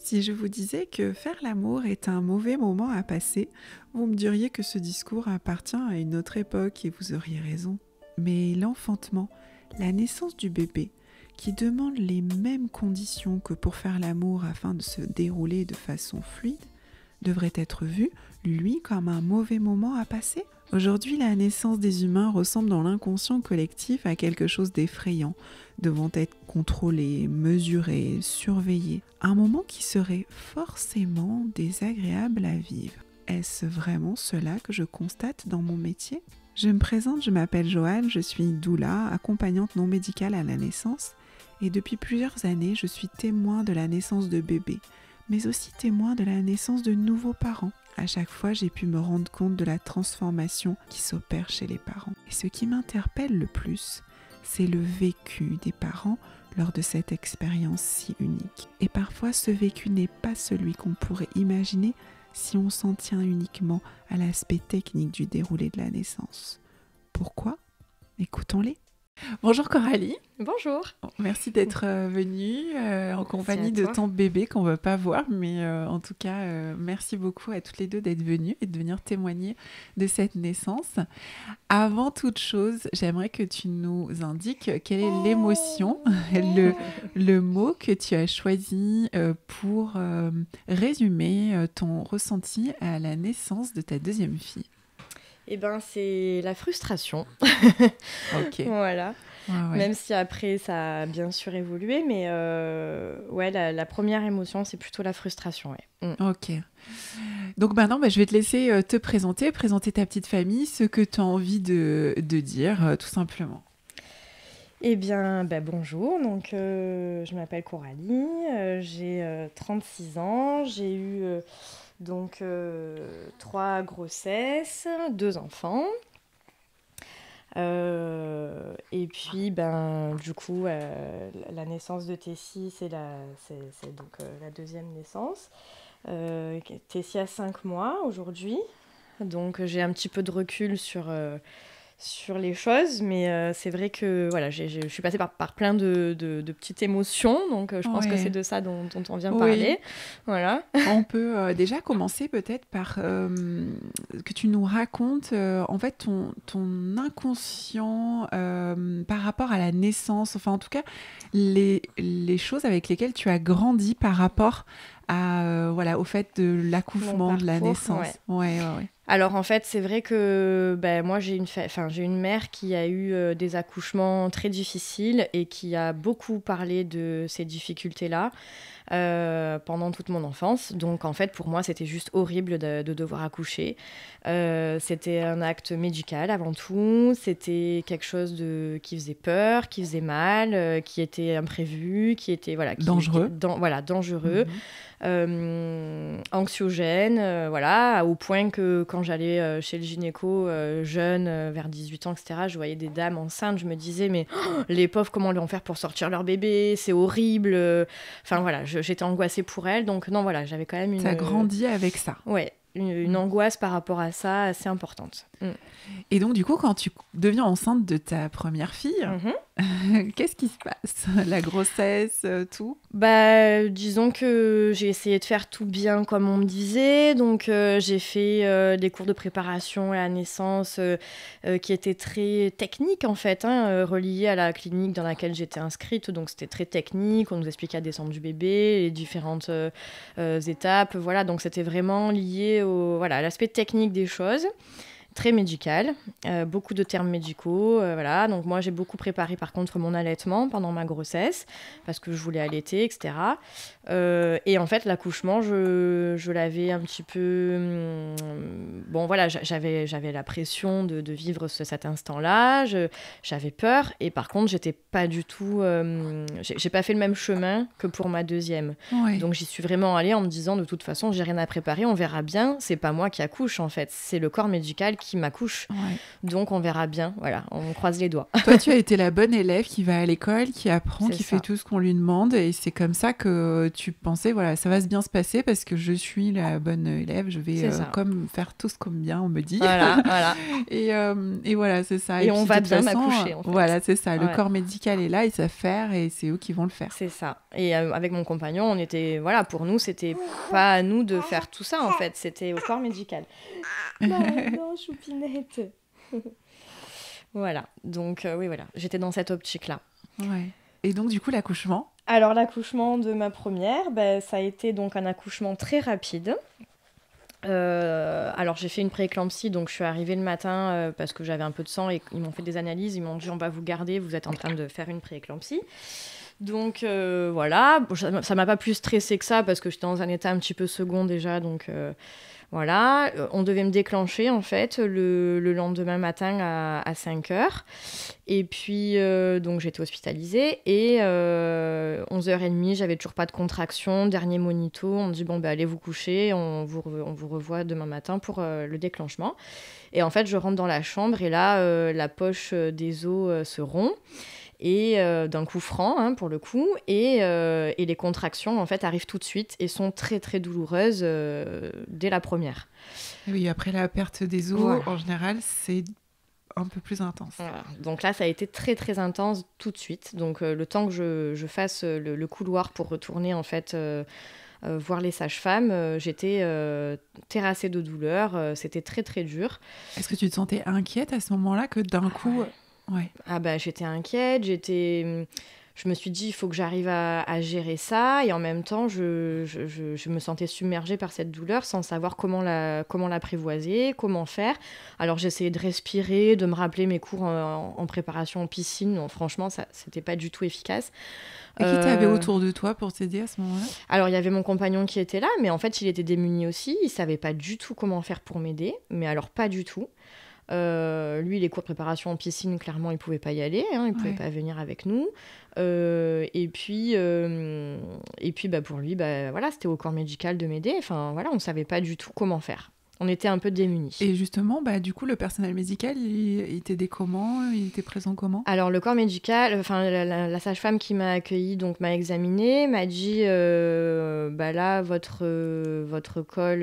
Si je vous disais que faire l'amour est un mauvais moment à passer, vous me diriez que ce discours appartient à une autre époque et vous auriez raison. Mais l'enfantement, la naissance du bébé, qui demande les mêmes conditions que pour faire l'amour afin de se dérouler de façon fluide, devrait être vu, lui, comme un mauvais moment à passer ? Aujourd'hui, la naissance des humains ressemble dans l'inconscient collectif à quelque chose d'effrayant, devant être contrôlé, mesuré, surveillé. Un moment qui serait forcément désagréable à vivre. Est-ce vraiment cela que je constate dans mon métier ? Je me présente, je m'appelle Joanne, je suis doula, accompagnante non médicale à la naissance, et depuis plusieurs années, je suis témoin de la naissance de bébés, mais aussi témoin de la naissance de nouveaux parents. À chaque fois, j'ai pu me rendre compte de la transformation qui s'opère chez les parents. Et ce qui m'interpelle le plus, c'est le vécu des parents lors de cette expérience si unique. Et parfois, ce vécu n'est pas celui qu'on pourrait imaginer si on s'en tient uniquement à l'aspect technique du déroulé de la naissance. Pourquoi ? Écoutons-les. Bonjour Coralie. Bonjour. Merci d'être venue en compagnie de ton bébé qu'on ne veut pas voir, mais en tout cas, merci beaucoup à toutes les deux d'être venues et de venir témoigner de cette naissance. Avant toute chose, j'aimerais que tu nous indiques quelle est l'émotion, le mot que tu as choisi pour résumer ton ressenti à la naissance de ta deuxième fille. Eh ben, c'est la frustration. Ok. Voilà. Ouais. Même si après, ça a bien sûr évolué, mais ouais, la première émotion, c'est plutôt la frustration. Ouais. Ok. Donc maintenant, je vais te laisser te présenter ta petite famille, ce que tu as envie de dire, tout simplement. Eh bien, bonjour. Donc, je m'appelle Coralie, j'ai 36 ans, j'ai eu... Donc, 3 grossesses, 2 enfants. Et puis, du coup, la naissance de Tessie, c'est donc la deuxième naissance. Tessie a 5 mois aujourd'hui. Donc, j'ai un petit peu de recul sur les choses, mais c'est vrai que voilà, je suis passée par plein de petites émotions, donc je pense que c'est de ça dont on vient parler. Voilà. On peut déjà commencer peut-être par que tu nous racontes en fait ton inconscient par rapport à la naissance, enfin en tout cas les choses avec lesquelles tu as grandi par rapport à, au fait de l'accouchement, de la naissance. Ouais. Alors en fait, c'est vrai que moi j'ai une mère qui a eu des accouchements très difficiles et qui a beaucoup parlé de ces difficultés-là pendant toute mon enfance. Donc en fait, pour moi, c'était juste horrible de devoir accoucher. C'était un acte médical avant tout. C'était quelque chose qui faisait peur, qui faisait mal, qui était imprévu, qui était dangereux. Dangereux. Anxiogène, au point que quand j'allais chez le gynéco jeune, vers 18 ans, etc., je voyais des dames enceintes, je me disais, mais les pauvres, comment elles vont faire pour sortir leur bébé, c'est horrible. J'étais angoissée pour elles, donc non, voilà, j'avais quand même une... T'as grandi avec ça. Ouais, une angoisse par rapport à ça assez importante. Et donc, du coup, quand tu deviens enceinte de ta première fille, qu'est-ce qui se passe ? La grossesse, tout ? Disons que j'ai essayé de faire tout bien comme on me disait. Donc, j'ai fait des cours de préparation à la naissance qui étaient très techniques, en fait, reliés à la clinique dans laquelle j'étais inscrite. Donc, c'était très technique. On nous expliquait la descente du bébé, les différentes étapes. Voilà, donc c'était vraiment lié à l'aspect technique des choses. Très médical, beaucoup de termes médicaux, Donc moi, j'ai beaucoup préparé par contre mon allaitement pendant ma grossesse parce que je voulais allaiter, etc. Et en fait, l'accouchement, je l'avais un petit peu... j'avais la pression de vivre cet instant-là, j'avais peur et par contre, j'étais pas du tout... j'ai pas fait le même chemin que pour ma deuxième. Ouais. Donc j'y suis vraiment allée en me disant, de toute façon, j'ai rien à préparer, on verra bien, c'est pas moi qui accouche en fait, c'est le corps médical qui m'accouche. Ouais. Donc on verra bien, voilà, on croise les doigts. Toi, tu as été la bonne élève qui va à l'école, qui apprend, C'est qui ça. fait tout ce qu'on lui demande. Et c'est comme ça que tu pensais, voilà, ça va bien se passer parce que je suis la bonne élève. Je vais C'est ça. comme faire tout ce qu'on bien, on me dit. Voilà. Et voilà, c'est ça. Et puis, on de va toute bien façon, m'accoucher, en fait. Voilà, c'est ça. Le Ouais. corps médical est là, ils savent faire et c'est eux qui vont le faire. C'est ça. Et avec mon compagnon, on était, voilà, pour nous, c'était pas à nous de faire tout ça, en fait. C'était au corps médical. Non, choupinette. Voilà. Donc, oui, voilà. J'étais dans cette optique-là. Ouais. Et donc, du coup, l'accouchement. Alors, l'accouchement de ma première, ça a été donc un accouchement très rapide. Alors, j'ai fait une prééclampsie, donc je suis arrivée le matin parce que j'avais un peu de sang et ils m'ont fait des analyses. Ils m'ont dit, on va vous garder, vous êtes en train de faire une prééclampsie. Donc, voilà. Bon, ça m'a pas plus stressée que ça parce que j'étais dans un état un petit peu second déjà, donc... Voilà, on devait me déclencher en fait le lendemain matin à 5h. Et puis, donc j'étais hospitalisée. Et 11h30, j'avais toujours pas de contraction. Dernier monito, on me dit bon, allez vous coucher, on vous revoit demain matin pour le déclenchement. Et en fait, je rentre dans la chambre et là, la poche des os se rompt. Et d'un coup franc, pour le coup, et les contractions, en fait, arrivent tout de suite et sont très, très douloureuses dès la première. Oui, après la perte des os, Voilà. en général, c'est un peu plus intense. Voilà. Donc là, ça a été très, très intense tout de suite. Donc, le temps que je fasse le couloir pour retourner, en fait, voir les sages-femmes, j'étais terrassée de douleur. C'était très, très dur. Est-ce que tu te sentais inquiète à ce moment-là que d'un coup... Ouais. Ah j'étais inquiète, je me suis dit, il faut que j'arrive à gérer ça. Et en même temps, je me sentais submergée par cette douleur sans savoir comment l'apprivoiser, comment faire. Alors, j'essayais de respirer, de me rappeler mes cours en préparation en piscine. Non, franchement, ça, c'était pas du tout efficace. Et qui t'avais autour de toi pour t'aider à ce moment-là ? Alors, il y avait mon compagnon qui était là, mais en fait, il était démuni aussi. Il savait pas du tout comment faire pour m'aider, mais alors pas du tout. Lui, les cours de préparation en piscine, clairement, il pouvait pas y aller, il pouvait pas venir avec nous. Et puis, pour lui, voilà, c'était au corps médical de m'aider. Enfin, voilà, on savait pas du tout comment faire. On était un peu démunis. Et justement, du coup, le personnel médical, il t'aidait comment ? Il était présent comment ? Alors, le corps médical, la sage-femme qui m'a accueillie, donc m'a examinée, m'a dit là, votre col,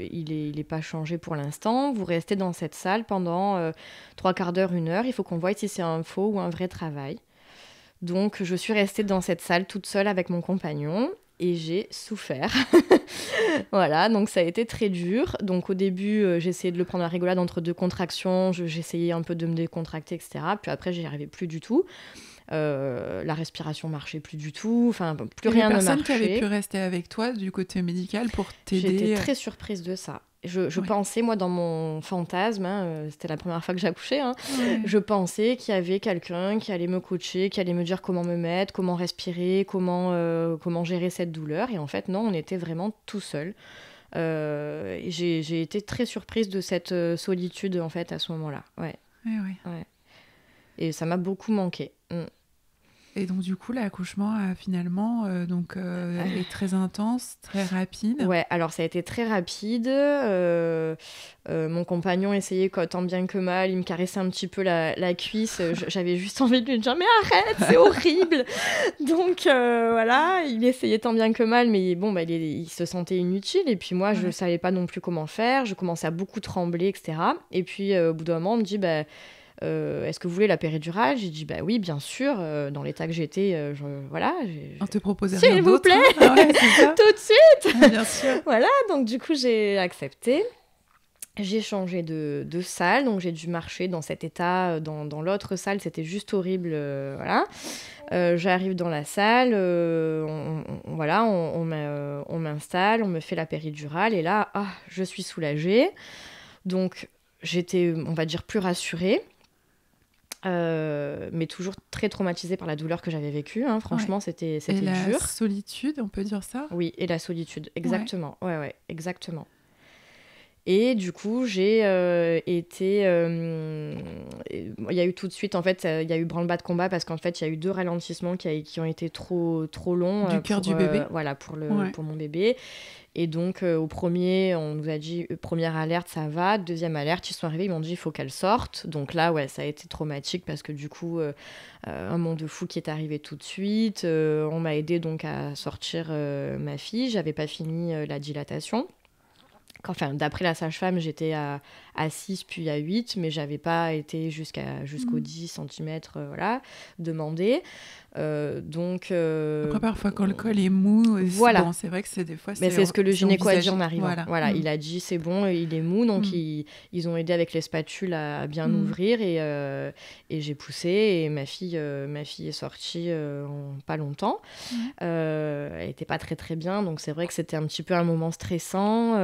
il est pas changé pour l'instant. Vous restez dans cette salle pendant 3/4 d'heure, 1 heure. Il faut qu'on voie si c'est un faux ou un vrai travail. Donc, je suis restée dans cette salle toute seule avec mon compagnon. Et j'ai souffert. Voilà, donc ça a été très dur. Donc au début, j'essayais de le prendre à rigolade entre 2 contractions. J'essayais un peu de me décontracter, etc. Puis après, j'y arrivais plus du tout. La respiration marchait plus du tout. Enfin, plus rien ne marchait. Personne qui avait pu rester avec toi du côté médical pour t'aider. J'étais très surprise de ça. Je pensais, moi, dans mon fantasme, c'était la première fois que j'accouchais, je pensais qu'il y avait quelqu'un qui allait me coacher, qui allait me dire comment me mettre, comment respirer, comment gérer cette douleur. Et en fait, non, on était vraiment tout seul. J'ai été très surprise de cette solitude, en fait, à ce moment-là. Ouais. Et ça m'a beaucoup manqué. Et donc, du coup, l'accouchement a finalement est très intense, très rapide. Ouais, alors ça a été très rapide. Mon compagnon essayait tant bien que mal. Il me caressait un petit peu la cuisse. J'avais juste envie de lui dire « Mais arrête, c'est horrible !» Donc, voilà, il essayait tant bien que mal. Mais bon, il se sentait inutile. Et puis moi, je ne savais pas non plus comment faire. Je commençais à beaucoup trembler, etc. Et puis, au bout d'un moment, on me dit est-ce que vous voulez la péridurale ? J'ai dit oui, bien sûr. Dans l'état que j'étais, voilà. On te proposait rien s'il d'autre. vous plaît, c'est ça. tout de suite. Bien sûr. Voilà, donc du coup j'ai accepté. J'ai changé de salle, donc j'ai dû marcher dans cet état. Dans l'autre salle, c'était juste horrible. Voilà. J'arrive dans la salle, on m'installe, on me fait la péridurale et là, je suis soulagée. Donc j'étais, on va dire, plus rassurée. Mais toujours très traumatisée par la douleur que j'avais vécue. Franchement, c'était dur. Et la solitude, on peut dire ça ? Oui, et la solitude, exactement. Ouais, exactement. Et du coup, j'ai été... Il y a eu tout de suite, en fait, il y a eu branle-bas de combat parce qu'en fait, il y a eu 2 ralentissements qui ont été trop longs Du cœur du bébé. voilà, pour mon bébé. Et donc, au premier, on nous a dit, première alerte, ça va. Deuxième alerte, ils sont arrivés, ils m'ont dit, il faut qu'elle sorte. Donc là, ouais, ça a été traumatique parce que du coup, un monde de fou qui est arrivé tout de suite. On m'a aidé donc à sortir ma fille. J'avais pas fini la dilatation. Enfin, d'après la sage-femme, j'étais à 6 puis à 8, mais j'avais pas été jusqu'aux 10 cm, voilà, demandé. Après, parfois, quand le col est mou, voilà. Bon, c'est vrai que c'est des fois... Mais c'est ce que le gynéco a dit en arrivant. Voilà. Il a dit c'est bon, il est mou, donc ils ont aidé avec les spatules à bien ouvrir et j'ai poussé et ma fille est sortie en pas longtemps. Elle était pas très très bien, donc c'est vrai que c'était un petit peu un moment stressant.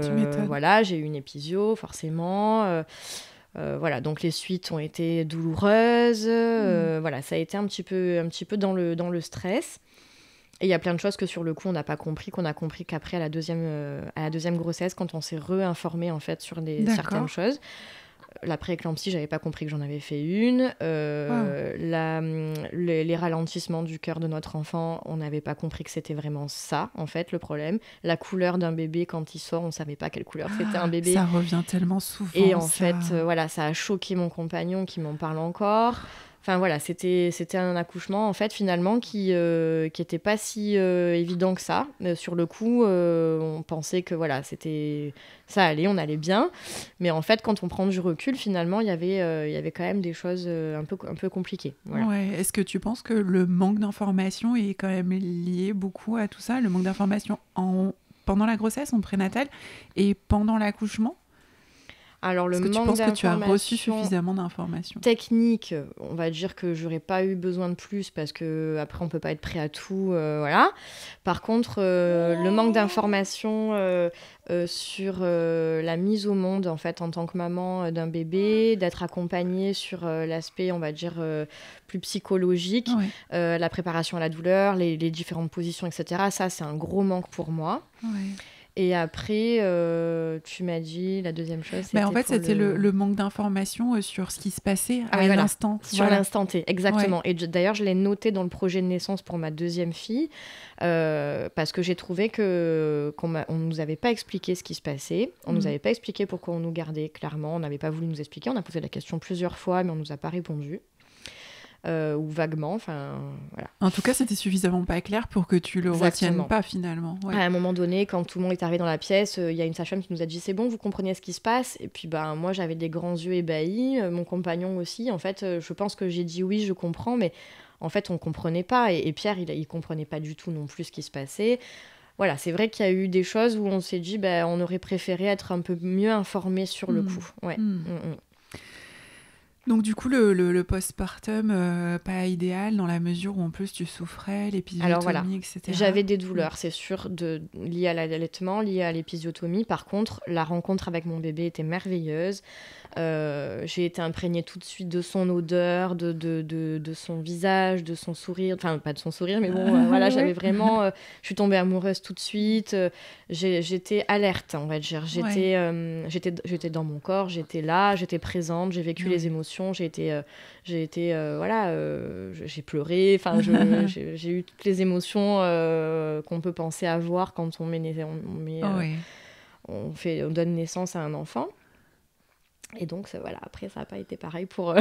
Tu m'étonnes. Voilà, j'ai eu une épisio forcément. Voilà, donc les suites ont été douloureuses. Voilà, ça a été un petit peu dans le stress. Et il y a plein de choses que sur le coup on n'a pas compris, qu'on a compris qu'après à la deuxième grossesse, quand on s'est réinformé en fait sur certaines choses. La pré-éclampsie, j'avais pas compris que j'en avais fait une. Les ralentissements du cœur de notre enfant, on n'avait pas compris que c'était vraiment ça, en fait, le problème. La couleur d'un bébé, quand il sort, on savait pas quelle couleur c'était un bébé. Ça revient tellement souvent. Et en fait, voilà, ça a choqué mon compagnon qui m'en parle encore. Enfin voilà, c'était un accouchement en fait finalement qui était pas si évident que ça. Sur le coup, on pensait que voilà, ça allait, on allait bien. Mais en fait, quand on prend du recul, finalement, il y avait quand même des choses un peu compliquées. Voilà. Ouais. Est-ce que tu penses que le manque d'information est quand même lié beaucoup à tout ça, le manque d'information pendant la grossesse, en prénatal et pendant l'accouchement? Alors, Est-ce que tu penses que tu as reçu suffisamment d'informations techniques, on va dire que j'aurais pas eu besoin de plus parce que après on peut pas être prêt à tout, voilà. Par contre, le manque d'informations sur la mise au monde en fait en tant que maman d'un bébé, d'être accompagnée sur l'aspect, on va dire plus psychologique, la préparation à la douleur, les différentes positions, etc. Ça, c'est un gros manque pour moi. Ouais. Et après, tu m'as dit, la deuxième chose, c'était... en fait, c'était le manque d'informations sur ce qui se passait à l'instant. Sur l'instant T, exactement. Ouais. Et d'ailleurs, je l'ai noté dans le projet de naissance pour ma deuxième fille, parce que j'ai trouvé qu'on nous avait pas expliqué ce qui se passait, on nous avait pas expliqué pourquoi on nous gardait, clairement, on n'avait pas voulu nous expliquer, on a posé la question plusieurs fois, mais on nous a pas répondu. Ou vaguement, enfin voilà. En tout cas, c'était suffisamment pas clair pour que tu le retiennes pas finalement. Ouais. À un moment donné, quand tout le monde est arrivé dans la pièce, il y a une sage-femme qui nous a dit c'est bon, vous comprenez ce qui se passe. Et puis moi j'avais des grands yeux ébahis, mon compagnon aussi. En fait, je pense que j'ai dit oui, je comprends, mais en fait on comprenait pas. Et Pierre, il comprenait pas du tout non plus ce qui se passait. Voilà, c'est vrai qu'il y a eu des choses où on s'est dit on aurait préféré être un peu mieux informé sur le coup. Ouais. Donc du coup, le postpartum, pas idéal dans la mesure où en plus tu souffrais, l'épisiotomie, etc. J'avais des douleurs, c'est sûr, liées à l'allaitement, liées à l'épisiotomie. Par contre, la rencontre avec mon bébé était merveilleuse. J'ai été imprégnée tout de suite de son odeur, de son visage, de son sourire. Enfin, pas de son sourire, mais bon, voilà, j'avais vraiment... je suis tombée amoureuse tout de suite. J'étais alerte, on va dire. J'étais dans mon corps, j'étais là, j'étais présente, j'ai vécu les émotions. J'ai pleuré, enfin j'ai eu toutes les émotions qu'on peut penser avoir quand on donne naissance à un enfant. Et donc voilà, après ça n'a pas été pareil pour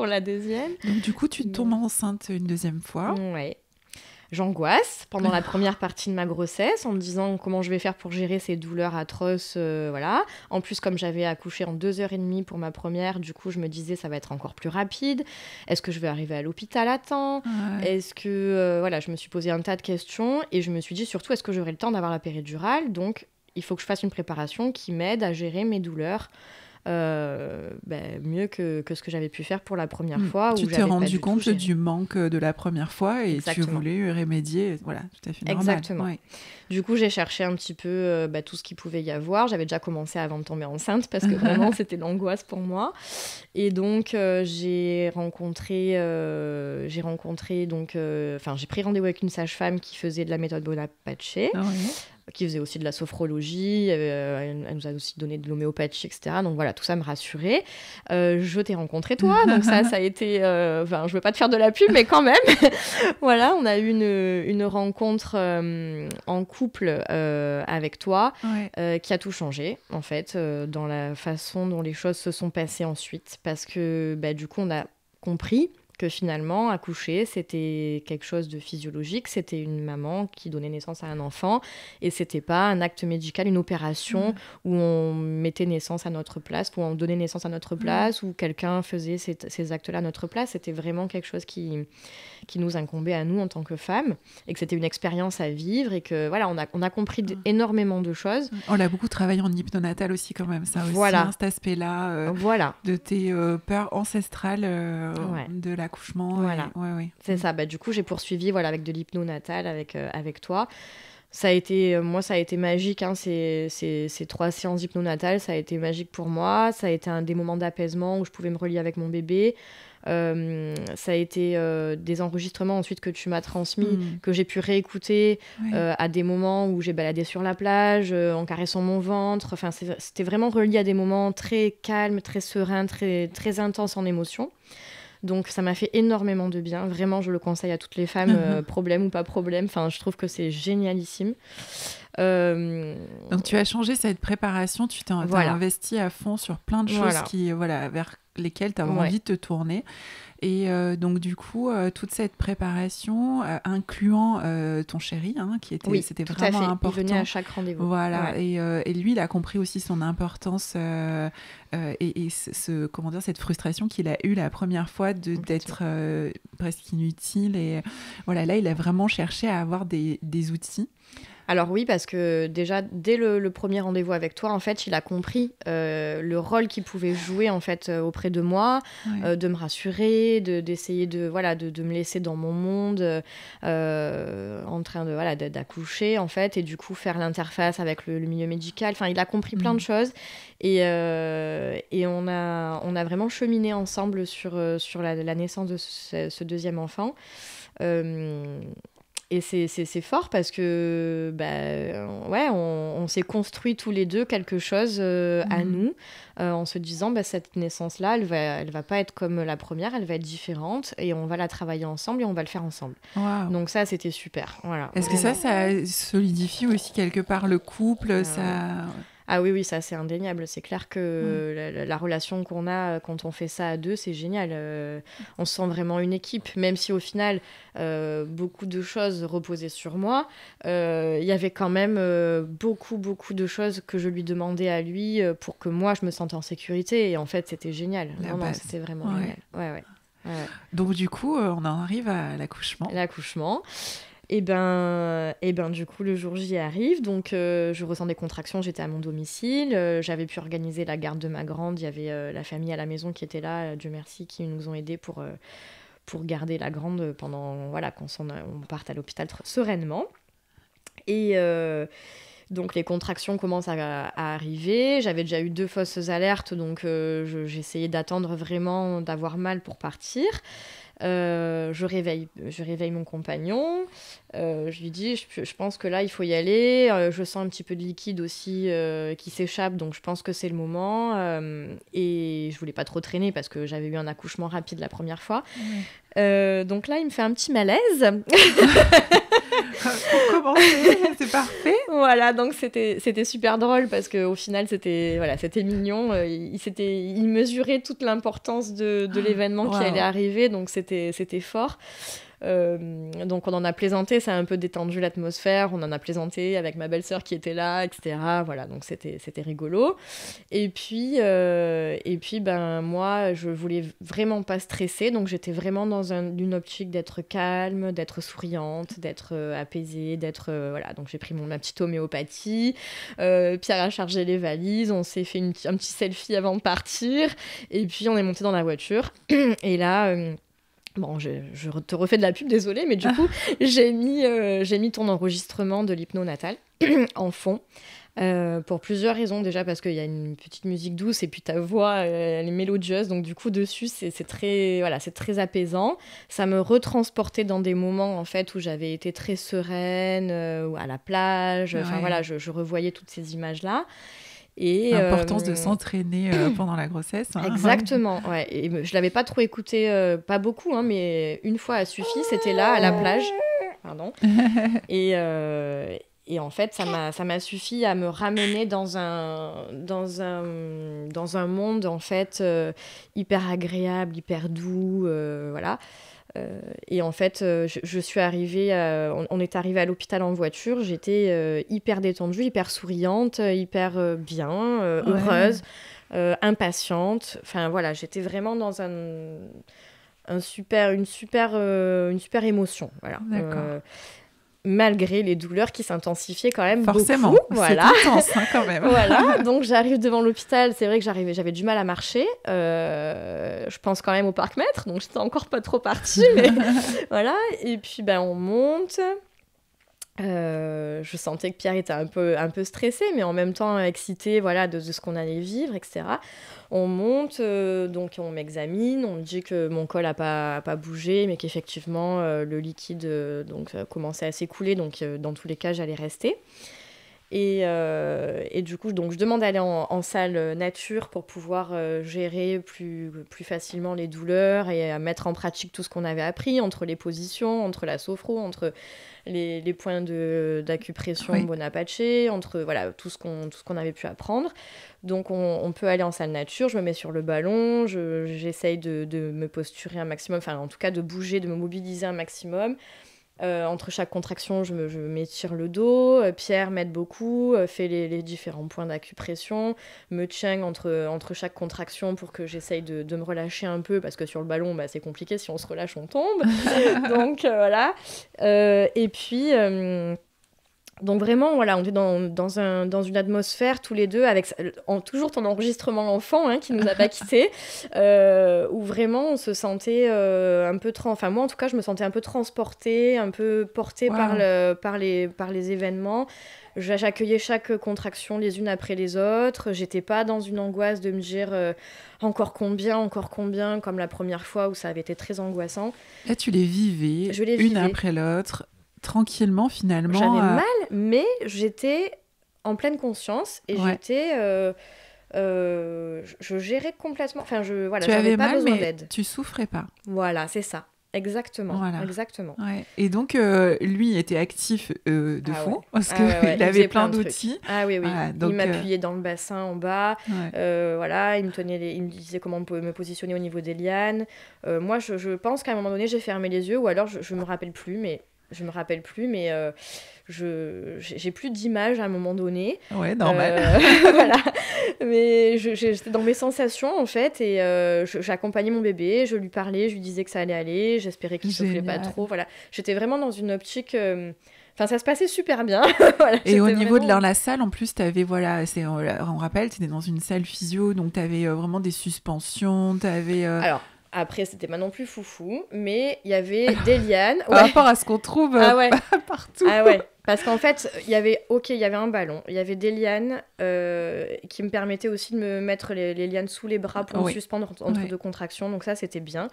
la deuxième. Donc du coup tu tombes enceinte une deuxième fois. Ouais. J'angoisse pendant la première partie de ma grossesse en me disant comment je vais faire pour gérer ces douleurs atroces, voilà. En plus, comme j'avais accouché en 2h30 pour ma première, du coup, je me disais ça va être encore plus rapide. Est-ce que je vais arriver à l'hôpital à temps ? Est-ce que... voilà, je me suis posé un tas de questions et je me suis dit surtout, est-ce que j'aurai le temps d'avoir la péridurale ? Donc, il faut que je fasse une préparation qui m'aide à gérer mes douleurs. Mieux que ce que j'avais pu faire pour la première fois. Tu t'es rendu compte du manque de la première fois et tu voulais remédier. Voilà, tout à fait normal. Exactement. Ouais. Du coup, j'ai cherché un petit peu tout ce qu'il pouvait y avoir. J'avais déjà commencé avant de tomber enceinte parce que vraiment, c'était l'angoisse pour moi. Et donc, j'ai pris rendez-vous avec une sage-femme qui faisait de la méthode Bonaparte. qui faisait aussi de la sophrologie, elle nous a aussi donné de l'homéopathie, etc. Donc voilà, tout ça me rassurait. Je t'ai rencontré toi, donc ça a été... je veux pas te faire de la pub, mais quand même. Voilà, on a eu une rencontre en couple avec toi qui a tout changé, en fait, dans la façon dont les choses se sont passées ensuite. Parce que du coup, on a compris que finalement, accoucher, c'était quelque chose de physiologique, c'était une maman qui donnait naissance à un enfant, et c'était pas un acte médical, une opération où on mettait naissance à notre place, où on donnait naissance à notre place, où quelqu'un faisait ces actes-là à notre place. C'était vraiment quelque chose qui nous incombait à nous en tant que femmes, et que c'était une expérience à vivre, et que voilà, on a compris énormément de choses. On l'a beaucoup travaillé en hypnonatal aussi quand même, ça aussi, cet aspect-là de tes peurs ancestrales de l'accouchement. Voilà. C'est ça. Du coup, j'ai poursuivi avec de l'hypnonatal avec toi. Ça a été magique, hein, ces 3 séances hypnonatales, ça a été magique pour moi. Ça a été des moments d'apaisement où je pouvais me relier avec mon bébé. Ça a été des enregistrements ensuite que tu m'as transmis, que j'ai pu réécouter à des moments où j'ai baladé sur la plage, en caressant mon ventre. Enfin, c'était vraiment relié à des moments très calmes, très sereins, très, très intenses en émotion. Donc ça m'a fait énormément de bien. Vraiment, je le conseille à toutes les femmes, problème ou pas problème. Enfin, je trouve que c'est génialissime. Donc tu as changé cette préparation, tu t'es investi à fond sur plein de choses vers lesquelles tu as envie de te tourner. Et donc du coup, toute cette préparation, incluant ton chéri, c'était vraiment important. Il venait à chaque rendez-vous. Voilà, et lui, il a compris aussi son importance et cette frustration qu'il a eue la première fois d'être presque inutile. Et voilà, là, il a vraiment cherché à avoir des outils. Alors oui, parce que déjà, dès le premier rendez-vous avec toi, en fait, il a compris le rôle qu'il pouvait jouer en fait, auprès de moi, de me rassurer, d'essayer de me laisser dans mon monde, en train d'accoucher, en fait, et du coup faire l'interface avec le milieu médical. Enfin, il a compris plein de choses, et on a vraiment cheminé ensemble sur la naissance de ce deuxième enfant. Et c'est fort parce que on s'est construit tous les deux quelque chose à nous, en se disant cette naissance-là, elle va pas être comme la première, elle va être différente, et on va la travailler ensemble et on va le faire ensemble. Wow. Donc ça, c'était super. Voilà. Est-ce que ça solidifie aussi quelque part le couple Ah oui, ça c'est indéniable. C'est clair que la relation qu'on a quand on fait ça à deux, c'est génial. On se sent vraiment une équipe, même si au final, beaucoup de choses reposaient sur moi. Il y avait quand même beaucoup de choses que je lui demandais à lui pour que moi, je me sente en sécurité. Et en fait, c'était génial. Vraiment, c'était vraiment génial. Ouais. Donc du coup, on en arrive à l'accouchement. Et du coup, le jour J arrive, donc je ressens des contractions, j'étais à mon domicile, j'avais pu organiser la garde de ma grande, il y avait la famille à la maison qui était là, Dieu merci, qui nous ont aidés pour garder la grande pendant, on parte à l'hôpital sereinement. Et donc les contractions commencent à arriver, j'avais déjà eu 2 fausses alertes, donc j'essayais d'attendre vraiment d'avoir mal pour partir. Je réveille mon compagnon, je lui dis je pense que là il faut y aller, je sens un petit peu de liquide aussi qui s'échappe, donc je pense que c'est le moment, et je voulais pas trop traîner parce que j'avais eu un accouchement rapide la première fois. Donc là il me fait un petit malaise. Pour commencer, c'est parfait. Voilà, donc c'était super drôle parce qu'au final c'était mignon, il mesurait toute l'importance de l'événement qui allait arriver, donc c'était fort. Donc on en a plaisanté, ça a un peu détendu l'atmosphère, on en a plaisanté avec ma belle-sœur qui était là, etc. Voilà, donc c'était rigolo. Et puis moi je voulais vraiment pas stresser, donc j'étais vraiment dans une optique d'être calme, d'être souriante, d'être apaisée, donc j'ai pris ma petite homéopathie, Pierre a chargé les valises, on s'est fait un petit selfie avant de partir, et puis on est monté dans la voiture, et là bon, je te refais de la pub, désolée, mais du coup, j'ai mis ton enregistrement de l'hypnonatal en fond. Pour plusieurs raisons. Déjà parce qu'il y a une petite musique douce et puis ta voix, elle est mélodieuse. Donc du coup, dessus, c'est très, voilà, c'est très apaisant. Ça me retransportait dans des moments en fait, où j'avais été très sereine, ou à la plage. Enfin voilà, je revoyais toutes ces images-là. Et, l'importance de s'entraîner pendant la grossesse. Hein. Exactement, ouais. Et je l'avais pas trop écouté, pas beaucoup, hein, mais une fois a suffi, c'était là, à la plage. Pardon. Et en fait, ça m'a suffi à me ramener dans un monde, en fait, hyper agréable, hyper doux, voilà. Et en fait, je suis arrivée, on est arrivé à l'hôpital en voiture, j'étais hyper détendue, hyper souriante, hyper bien, heureuse, impatiente. Enfin voilà, j'étais vraiment dans une super émotion. Voilà. Malgré les douleurs qui s'intensifiaient quand même forcément, beaucoup. Voilà. C'est intense hein, quand même. Voilà, donc j'arrive devant l'hôpital, c'est vrai que j'avais du mal à marcher, je pense quand même au parc-mètre, donc j'étais encore pas trop partie, mais voilà, et puis on monte, je sentais que Pierre était un peu stressé, mais en même temps excité, voilà, de ce qu'on allait vivre, etc. On monte, donc on m'examine, on me dit que mon col a pas bougé, mais qu'effectivement le liquide donc commençait à s'écouler, donc dans tous les cas j'allais rester. Et du coup, donc, je demande d'aller en salle nature pour pouvoir gérer plus facilement les douleurs et à mettre en pratique tout ce qu'on avait appris entre les positions, entre la sophro, entre les points d'acupression Bonaparte, entre voilà, tout ce qu'on avait pu apprendre. Donc on peut aller en salle nature, je me mets sur le ballon, j'essaye de me posturer un maximum, enfin en tout cas de bouger, de me mobiliser un maximum. Entre chaque contraction, je m'étire le dos. Pierre m'aide beaucoup, fait les différents points d'acupression, me tient entre chaque contraction pour que j'essaye de me relâcher un peu, parce que sur le ballon, c'est compliqué, si on se relâche, on tombe. Donc voilà. Et puis... Donc vraiment, voilà, on est dans une atmosphère tous les deux, avec toujours ton enregistrement l'enfant qui nous a pas quittés, où vraiment on se sentait un peu... Enfin moi en tout cas, je me sentais un peu transportée, un peu portée par les événements. J'accueillais chaque contraction les unes après les autres. J'étais pas dans une angoisse de me dire encore combien, comme la première fois où ça avait été très angoissant. Là, tu les vivais, une après l'autre. Tranquillement finalement. J'avais mal, mais j'étais en pleine conscience et j'étais... je gérais complètement... Enfin, j'avais pas besoin d'aide. Tu souffrais pas. Voilà, c'est ça. Exactement. Exactement. Ouais. Et donc, lui était actif de fou, parce qu'il avait plein d'outils. Ah oui. Voilà, donc, il m'appuyait dans le bassin en bas. Voilà, il me disait comment me positionner au niveau des lianes. Moi, je pense qu'à un moment donné, j'ai fermé les yeux, ou alors je me rappelle plus, mais... j'ai plus d'images à un moment donné. Ouais, normal. Voilà. Mais j'étais dans mes sensations, en fait, et j'accompagnais mon bébé, je lui parlais, je lui disais que ça allait aller, j'espérais qu'il soufflait pas trop. Voilà. J'étais vraiment dans une optique... Enfin, ça se passait super bien. Voilà, et au niveau de la salle, en plus, tu avais, on rappelle, tu étais dans une salle physio, donc tu avais vraiment des suspensions, tu avais... Alors, après, c'était pas non plus foufou, mais il y avait des lianes. Par rapport à ce qu'on trouve partout. Ah ouais, parce qu'en fait, il y avait un ballon, il y avait des lianes qui me permettaient aussi de me mettre les lianes sous les bras pour me suspendre entre deux contractions, donc ça, c'était bien.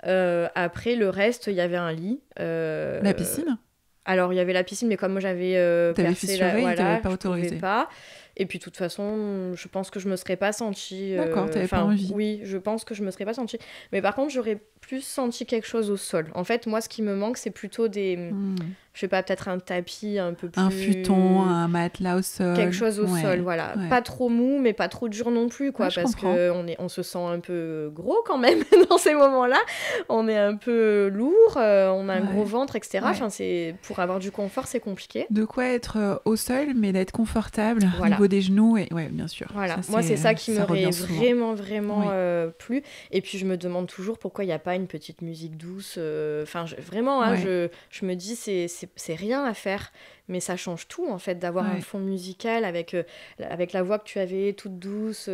Après, le reste, il y avait un lit. La piscine ? Alors, il y avait la piscine, mais comme moi, j'avais percé fissuré, il t'avait pas autorisé. Je pouvais pas. Et puis, de toute façon, je pense que je me serais pas sentie... D'accord, t'avais pas envie. Oui, je pense que je me serais pas sentie. Mais par contre, j'aurais plus senti quelque chose au sol. En fait, moi, ce qui me manque, c'est plutôt des... Je sais pas, peut-être un tapis un peu plus... Un futon, un matelas au sol. Quelque chose au sol, voilà. Ouais. Pas trop mou, mais pas trop dur non plus, quoi. Parce qu'on se sent un peu gros, quand même, dans ces moments-là. On est un peu lourd, on a un gros ventre, etc. Enfin, pour avoir du confort, c'est compliqué. De quoi être au sol, mais d'être confortable au niveau des genoux. Et... Ouais, bien sûr. Voilà. Moi, c'est ça qui m'aurait vraiment plu. Et puis, je me demande toujours pourquoi il n'y a pas une petite musique douce. Enfin, vraiment, je me dis, c'est rien à faire, mais ça change tout, en fait, d'avoir un fond musical avec la voix que tu avais toute douce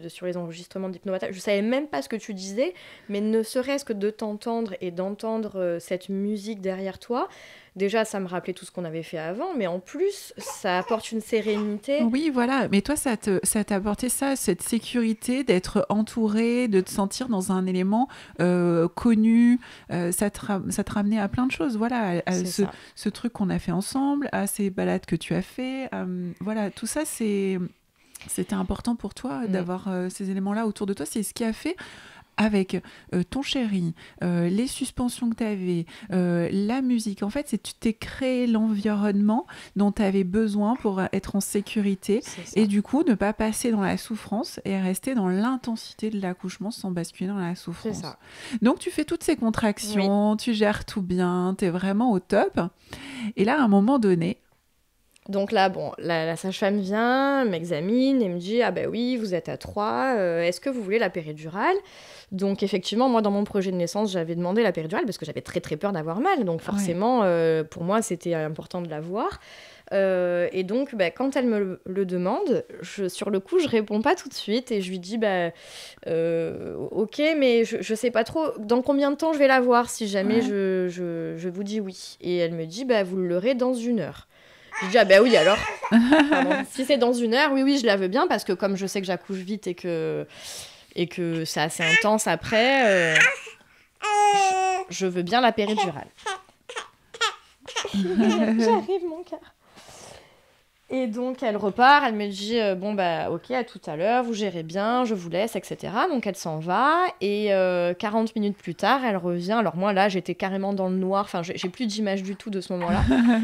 sur les enregistrements d'Hypnomata. Je savais même pas ce que tu disais, mais ne serait-ce que de t'entendre et d'entendre cette musique derrière toi, déjà, ça me rappelait tout ce qu'on avait fait avant, mais en plus, ça apporte une sérénité. Oui, voilà. Mais toi, ça t'a apporté ça, cette sécurité d'être entouré, de te sentir dans un élément connu. Ça te ramenait à plein de choses. Voilà, à ce truc qu'on a fait ensemble, à ces balades que tu as fait. Voilà, tout ça, c'était important pour toi d'avoir ces éléments-là autour de toi. C'est ce qui a fait avec ton chéri, les suspensions que tu avais, la musique. En fait, tu t'es créé l'environnement dont tu avais besoin pour être en sécurité et du coup, ne pas passer dans la souffrance et rester dans l'intensité de l'accouchement sans basculer dans la souffrance. C'est ça. Donc, tu fais toutes ces contractions, tu gères tout bien, tu es vraiment au top. Et là, à un moment donné, donc là, bon, la sage-femme vient, m'examine et me dit « Ah ben oui, vous êtes à 3, est-ce que vous voulez la péridurale ?» Donc effectivement, moi, dans mon projet de naissance, j'avais demandé la péridurale parce que j'avais très très peur d'avoir mal. Donc forcément, pour moi, c'était important de l'avoir. Et donc, quand elle me le demande, sur le coup, je réponds pas tout de suite et je lui dis ok, mais je sais pas trop dans combien de temps je vais l'avoir si jamais je vous dis oui. Et elle me dit vous l'aurez dans 1 heure. Je dis oui alors. Si c'est dans 1 heure, oui, je la veux bien parce que comme je sais que j'accouche vite et que c'est assez intense après, je veux bien la péridurale. J'arrive, mon cœur. Et donc, elle repart, elle me dit ok, à tout à l'heure, vous gérez bien, je vous laisse, etc. Donc, elle s'en va. Et 40 minutes plus tard, elle revient. Alors, moi, là, j'étais carrément dans le noir. Enfin, j'ai plus d'image du tout de ce moment-là.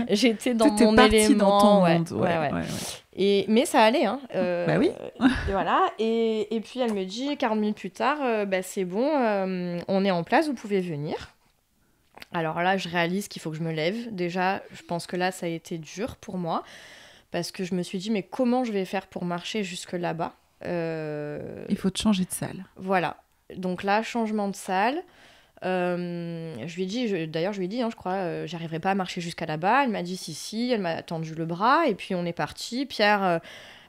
J'étais dans mon élément. Dans ton monde. Ouais. Mais ça allait, hein. Oui. Et voilà. Et puis, elle me dit, 40 minutes plus tard, c'est bon, on est en place, vous pouvez venir. Alors là, je réalise qu'il faut que je me lève. Déjà, je pense que là, ça a été dur pour moi. Parce que je me suis dit, mais comment je vais faire pour marcher jusque là-bas ? Il faut te changer de salle. Voilà. Donc là, changement de salle. Je lui ai dit, je crois, j'arriverai pas à marcher jusqu'à là-bas. Elle m'a dit si, elle m'a tendu le bras. Et puis on est parti. Pierre,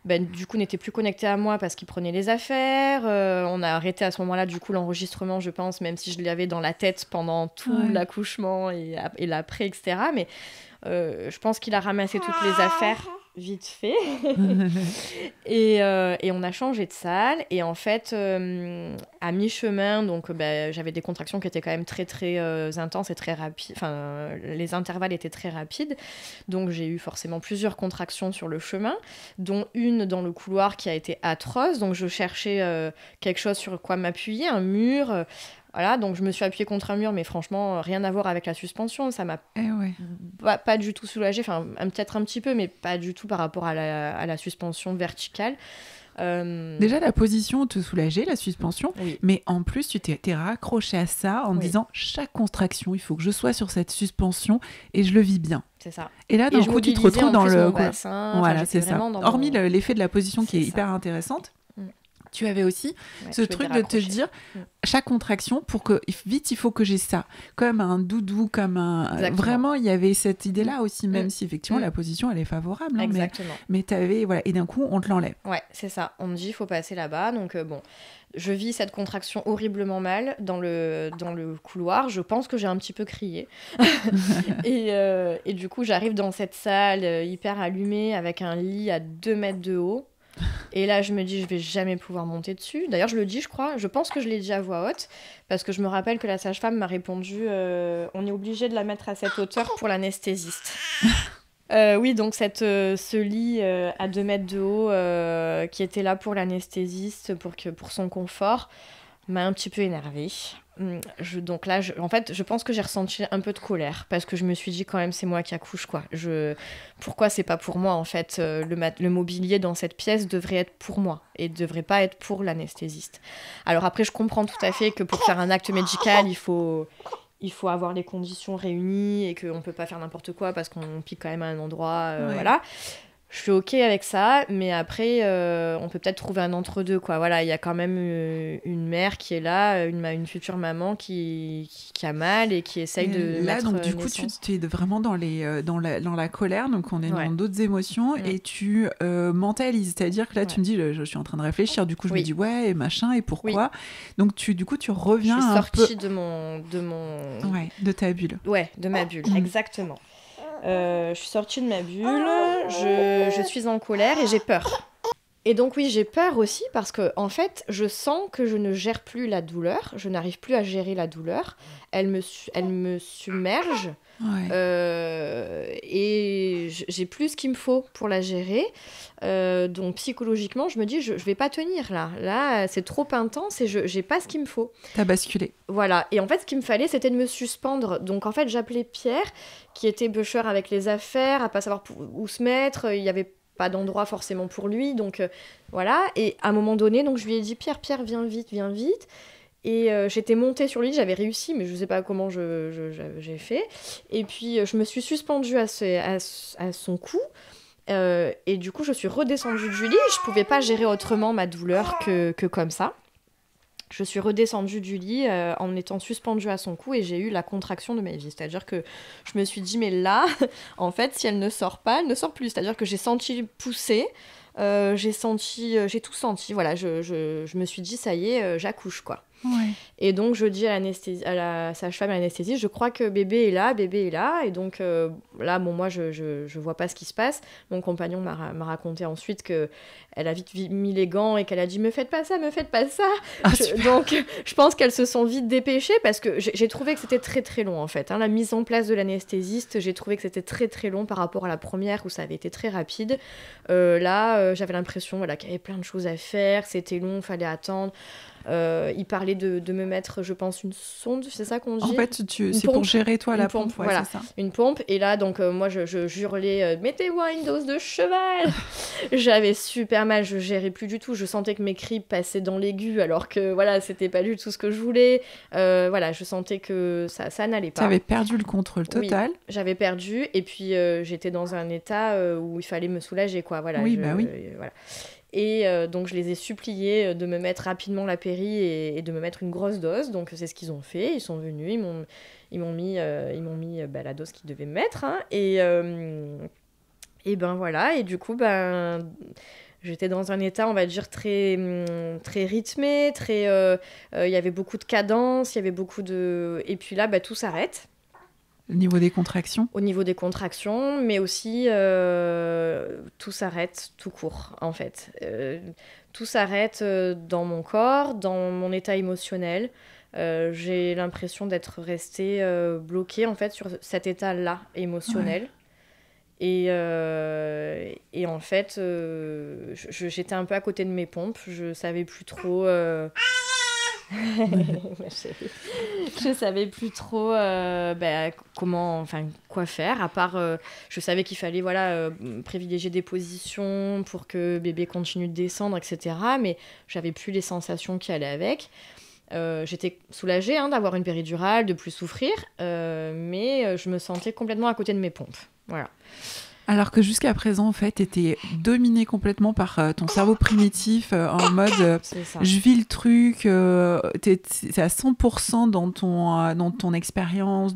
du coup, n'était plus connecté à moi parce qu'il prenait les affaires. On a arrêté à ce moment-là, du coup, l'enregistrement, je pense, même si je l'avais dans la tête pendant tout l'accouchement et l'après, etc. Mais je pense qu'il a ramassé toutes les affaires vite fait. et on a changé de salle. Et en fait, à mi-chemin, donc j'avais des contractions qui étaient quand même très, très intenses et très rapides. Enfin, les intervalles étaient très rapides. Donc, j'ai eu forcément plusieurs contractions sur le chemin, dont une dans le couloir qui a été atroce. Donc, je cherchais quelque chose sur quoi m'appuyer, un mur. Voilà, donc je me suis appuyée contre un mur, mais franchement, rien à voir avec la suspension. Ça m'a pas du tout soulagée, enfin, peut-être un petit peu, mais pas du tout par rapport à la suspension verticale. Déjà, la position te soulageait, la suspension, mais en plus, tu t'es raccroché à ça en disant chaque contraction, il faut que je sois sur cette suspension et je le vis bien. C'est ça. Et là, d'un coup, tu te retrouves dans le bassin. Voilà, c'est ça. Hormis l'effet de la position qui est hyper intéressante. Tu avais aussi ce truc de te dire chaque contraction pour que vite il faut que j'ai ça comme un doudou, comme un vraiment il y avait cette idée là aussi, même si effectivement la position elle est favorable, exactement. Mais t'avais et d'un coup on te l'enlève. Ouais, c'est ça, on me dit il faut passer là-bas, donc je vis cette contraction horriblement mal dans le couloir. Je pense que j'ai un petit peu crié. et du coup j'arrive dans cette salle hyper allumée avec un lit à 2 mètres de haut. Et là, je me dis, je vais jamais pouvoir monter dessus. D'ailleurs, je le dis, je crois. Je pense que je l'ai dit à voix haute. Parce que je me rappelle que la sage-femme m'a répondu on est obligé de la mettre à cette hauteur pour l'anesthésiste. Oui, donc ce lit à 2 mètres de haut qui était là pour l'anesthésiste, pour son confort, m'a un petit peu énervée. Donc là, en fait, je pense que j'ai ressenti un peu de colère parce que je me suis dit quand même, c'est moi qui accouche, quoi. Pourquoi c'est pas pour moi, en fait, le mobilier dans cette pièce devrait être pour moi et devrait pas être pour l'anesthésiste. Alors après, je comprends tout à fait que pour faire un acte médical, il faut avoir les conditions réunies et qu'on peut pas faire n'importe quoi parce qu'on pique quand même à un endroit, voilà. Je suis OK avec ça, mais après, on peut peut-être trouver un entre-deux, quoi. Voilà, il y a quand même une mère qui est là, une future maman qui a mal et qui essaye de là, mettre donc du coup, tu es vraiment dans la colère, donc on est dans d'autres émotions, et tu mentalises, c'est-à-dire que là, tu me dis, je suis en train de réfléchir, du coup, je me dis, ouais, et machin, et pourquoi Donc, tu reviens un peu... Je suis sortie de mon... Ouais, de ta bulle. Ouais, de ma bulle, exactement. Je suis sortie de ma bulle, je suis en colère et j'ai peur. Et donc oui, j'ai peur aussi parce que en fait, je sens que je ne gère plus la douleur, je n'arrive plus à gérer la douleur, elle me submerge et j'ai plus ce qu'il me faut pour la gérer. Donc psychologiquement, je me dis, je vais pas tenir là. Là, c'est trop intense et j'ai pas ce qu'il me faut. T'as basculé. Voilà. Et en fait, ce qu'il me fallait, c'était de me suspendre. Donc en fait, j'appelais Pierre, qui était bûcheur avec les affaires, à pas savoir où se mettre. Il y avait pas d'endroit forcément pour lui, donc voilà. Et à un moment donné, donc je lui ai dit Pierre, viens vite. Et j'étais montée sur lui, j'avais réussi, mais je sais pas comment j'ai fait. Et puis je me suis suspendue à son cou. Et du coup, je suis redescendue du lit. Je pouvais pas gérer autrement ma douleur que comme ça. Je suis redescendue du lit en étant suspendue à son cou et j'ai eu la contraction de ma vie. C'est-à-dire que je me suis dit, mais là, en fait, si elle ne sort pas, elle ne sort plus. C'est-à-dire que j'ai senti pousser, j'ai tout senti. Voilà, je me suis dit, ça y est, j'accouche, quoi. Ouais. Et donc, je dis à la sage-femme, à l'anesthésiste, je crois que bébé est là. Et donc, là, bon, moi, je vois pas ce qui se passe. Mon compagnon m'a raconté ensuite qu'elle a vite mis les gants et qu'elle a dit, me faites pas ça. Donc, je pense qu'elles se sont vite dépêchées parce que j'ai trouvé que c'était très, très long, en fait. Hein. La mise en place de l'anesthésiste, j'ai trouvé que c'était très, très long par rapport à la première où ça avait été très rapide. Là, j'avais l'impression qu'il y avait plein de choses à faire, que c'était long, fallait attendre. Il parlait de me mettre, je pense, une sonde, c'est ça qu'on dit ? En fait, c'est pour gérer toi la pompe, ouais, voilà, c'est ça. une pompe. Et là, donc, moi, je hurlais, mettez-moi une dose de cheval. J'avais super mal, je gérais plus du tout. Je sentais que mes cris passaient dans l'aigu, alors que voilà, c'était pas du tout ce que je voulais. Voilà, je sentais que ça n'allait pas. T'avais perdu le contrôle total. Oui, j'avais perdu. Et puis, j'étais dans un état où il fallait me soulager, quoi. Voilà, oui. Voilà. Et donc je les ai suppliés de me mettre rapidement la péri et de me mettre une grosse dose. Donc c'est ce qu'ils ont fait. Ils sont venus, ils m'ont mis la dose qu'ils devaient me mettre. Hein. Et ben voilà. Et du coup, j'étais dans un état, on va dire, très, très rythmé. Il y avait beaucoup de cadence, il y avait beaucoup de... Et puis là, tout s'arrête. Au niveau des contractions ? Au niveau des contractions, mais aussi tout s'arrête tout court, en fait. Tout s'arrête dans mon corps, dans mon état émotionnel. J'ai l'impression d'être restée bloquée, en fait, sur cet état-là émotionnel. Ouais. Et en fait, j'étais un peu à côté de mes pompes. Je savais plus trop... je savais plus trop quoi faire, à part je savais qu'il fallait privilégier des positions pour que bébé continue de descendre, etc. Mais j'avais plus les sensations qui allaient avec. J'étais soulagée d'avoir une péridurale, de plus souffrir, mais je me sentais complètement à côté de mes pompes. Voilà. Alors que jusqu'à présent, en fait, t'étais dominée complètement par ton cerveau primitif en mode je vis le truc, t'es à 100% dans ton expérience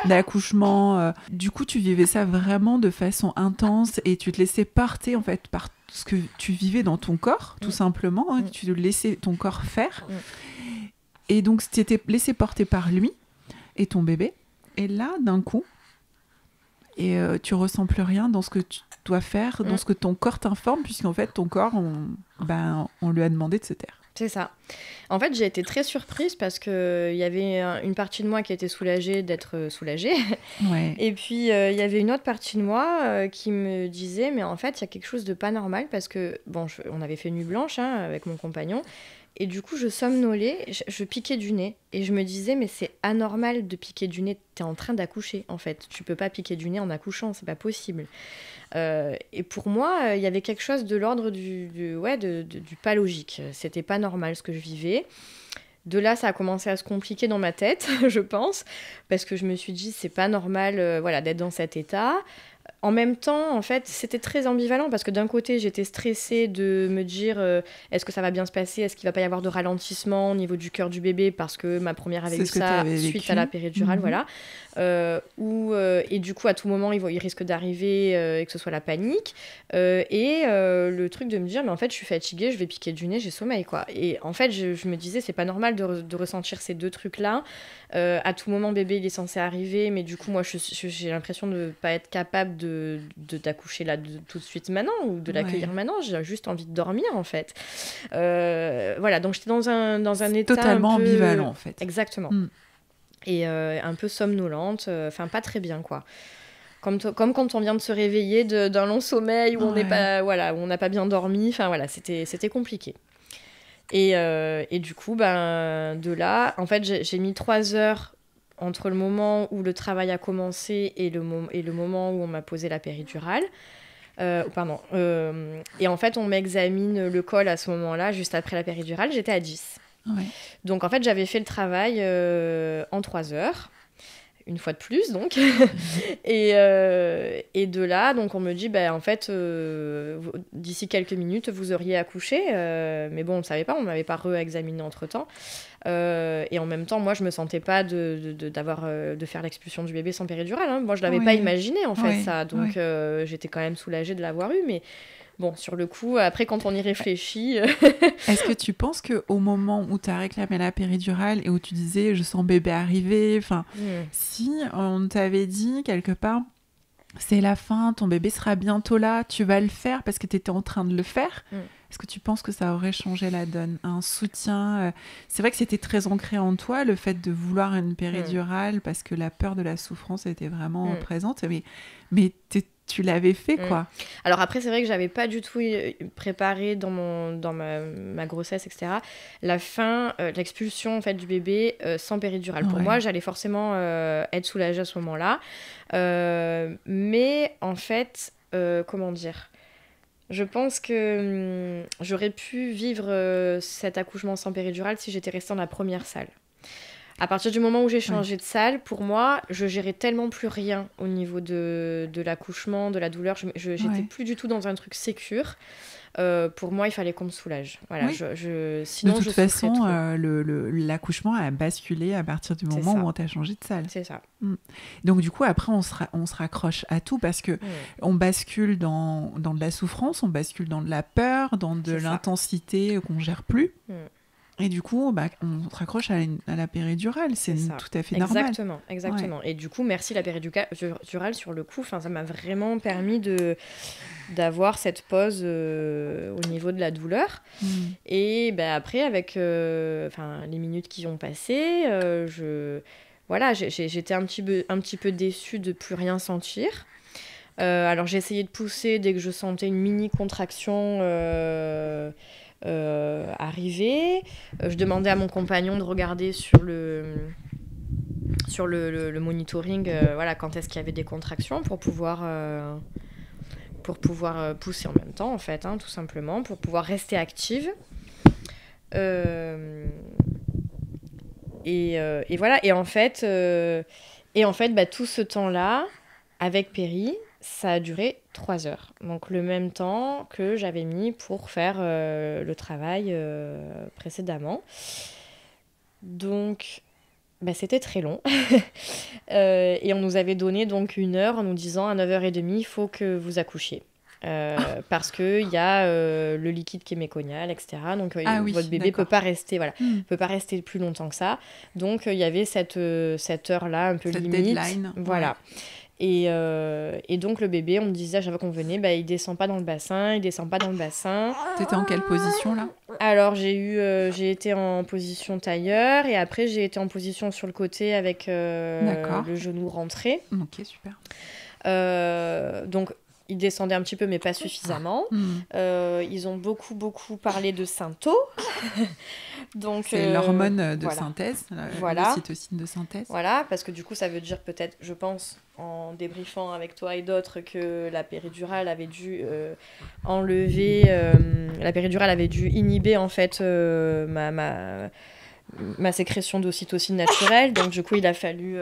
d'accouchement. Du coup, tu vivais ça vraiment de façon intense et tu te laissais porter en fait par ce que tu vivais dans ton corps, tout simplement. Hein, tu laissais ton corps faire. Et donc, tu t'étais laissé porter par lui et ton bébé. Et là, d'un coup, et tu ressens plus rien dans ce que tu dois faire, dans ce que ton corps t'informe, puisqu'en fait, ton corps, on lui a demandé de se taire. C'est ça. En fait, j'ai été très surprise parce qu'il y avait une partie de moi qui était soulagée d'être soulagée. Ouais. Et puis, il y avait une autre partie de moi qui me disait, mais en fait, il y a quelque chose de pas normal parce que, on avait fait nuit blanche avec mon compagnon. Et du coup, je somnolais, je piquais du nez. Et je me disais, mais c'est anormal de piquer du nez. T'es en train d'accoucher, en fait. Tu peux pas piquer du nez en accouchant, c'est pas possible. Et pour moi, il y avait quelque chose de l'ordre du pas logique. C'était pas normal ce que je vivais. De là, ça a commencé à se compliquer dans ma tête, je pense. Parce que je me suis dit, c'est pas normal d'être dans cet état. En même temps, en fait, c'était très ambivalent parce que d'un côté, j'étais stressée de me dire est-ce que ça va bien se passer? Est-ce qu'il va pas y avoir de ralentissement au niveau du cœur du bébé parce que ma première avait eu ça suite à la péridurale, voilà. Et du coup, à tout moment, il risque d'arriver et que ce soit la panique. Le truc de me dire, mais en fait, je suis fatiguée, je vais piquer du nez, j'ai sommeil, quoi. Et en fait, je me disais, c'est pas normal de ressentir ces deux trucs-là. À tout moment, bébé, il est censé arriver, mais du coup, moi, j'ai l'impression de pas être capable d'accoucher là tout de suite maintenant ou de l'accueillir maintenant. J'ai juste envie de dormir, en fait. Voilà, donc j'étais dans un état totalement un peu... ambivalent, en fait. Exactement. Et un peu somnolente, enfin pas très bien, quoi. Comme quand on vient de se réveiller d'un long sommeil où on n'est pas, voilà, où on n'a pas bien dormi. Enfin voilà, c'était compliqué. Et du coup, de là, en fait, j'ai mis 3 heures entre le moment où le travail a commencé et le moment où on m'a posé la péridurale. Et en fait, on m'examine le col à ce moment-là, juste après la péridurale, j'étais à 10. Ouais. Donc en fait, j'avais fait le travail en 3 heures. Une fois de plus, donc. Et de là, donc on me dit, en fait, d'ici quelques minutes, vous auriez accouché. Mais bon, on ne savait pas, on ne m'avait pas réexaminé entre-temps. Et en même temps, moi, je ne me sentais pas de faire l'expulsion du bébé sans péridurale. Hein. Moi, je ne l'avais pas imaginé, en fait, ça. Donc, j'étais quand même soulagée de l'avoir eu, mais... Bon, sur le coup, après, quand on y réfléchit... Est-ce que tu penses qu'au moment où tu as réclamé la péridurale et où tu disais « je sens bébé arriver », si on t'avait dit quelque part « c'est la fin, ton bébé sera bientôt là, tu vas le faire parce que tu étais en train de le faire », est-ce que tu penses que ça aurait changé la donne? Un soutien... C'est vrai que c'était très ancré en toi, le fait de vouloir une péridurale, parce que la peur de la souffrance était vraiment présente, mais tu l'avais fait, quoi. Alors après, c'est vrai que j'avais pas du tout préparé dans ma grossesse, etc. La fin, l'expulsion en fait du bébé sans péridurale. Pour moi, j'allais forcément être soulagée à ce moment-là. Mais en fait, comment dire ? Je pense que j'aurais pu vivre cet accouchement sans péridurale si j'étais restée dans la première salle. À partir du moment où j'ai changé de salle, pour moi, je gérais tellement plus rien au niveau de l'accouchement, de la douleur. J'étais plus du tout dans un truc sécure. Pour moi, il fallait qu'on me soulage. Voilà, sinon, de toute façon, l'accouchement a basculé à partir du moment où on t'a changé de salle. C'est ça. Donc du coup, après, on se raccroche à tout parce que on bascule dans de la souffrance, on bascule dans de la peur, dans de l'intensité qu'on gère plus. Et du coup, on se raccroche à la péridurale, c'est tout à fait normal. Exactement. Ouais. Et du coup, merci la péridurale sur le coup. Ça m'a vraiment permis d'avoir cette pause au niveau de la douleur. Et après, avec les minutes qui ont passé, j'étais un petit peu déçue de plus rien sentir. Alors, j'ai essayé de pousser dès que je sentais une mini contraction. Arrivé. Je demandais à mon compagnon de regarder sur le monitoring quand est-ce qu'il y avait des contractions pour pouvoir pousser en même temps en fait, tout simplement, pour pouvoir rester active. Et voilà, et en fait tout ce temps-là avec Péri, ça a duré 3 heures. Donc le même temps que j'avais mis pour faire le travail précédemment. Donc c'était très long. Et on nous avait donné donc 1 heure en nous disant à 9h30, il faut que vous accouchiez. Parce qu'il y a le liquide qui est méconial, etc. Donc votre bébé peut pas rester, peut pas rester plus longtemps que ça. Donc il y avait cette heure-là un peu limite. Deadline. Voilà. Ouais. Et donc le bébé, on me disait à chaque fois qu'on venait, il descend pas dans le bassin, T'étais en quelle position là ? Alors j'ai été en position tailleur et après j'ai été en position sur le côté avec le genou rentré. Ok, super. Donc ils descendaient un petit peu mais pas suffisamment. Ils ont beaucoup parlé de symptômes. Donc, c'est l'hormone de synthèse, l'ocytocine de synthèse. Voilà, parce que du coup, ça veut dire peut-être, je pense, en débriefant avec toi et d'autres, que la péridurale avait dû enlever... la péridurale avait dû inhiber, en fait, ma sécrétion d'ocytocine naturelle. Donc, du coup, il a fallu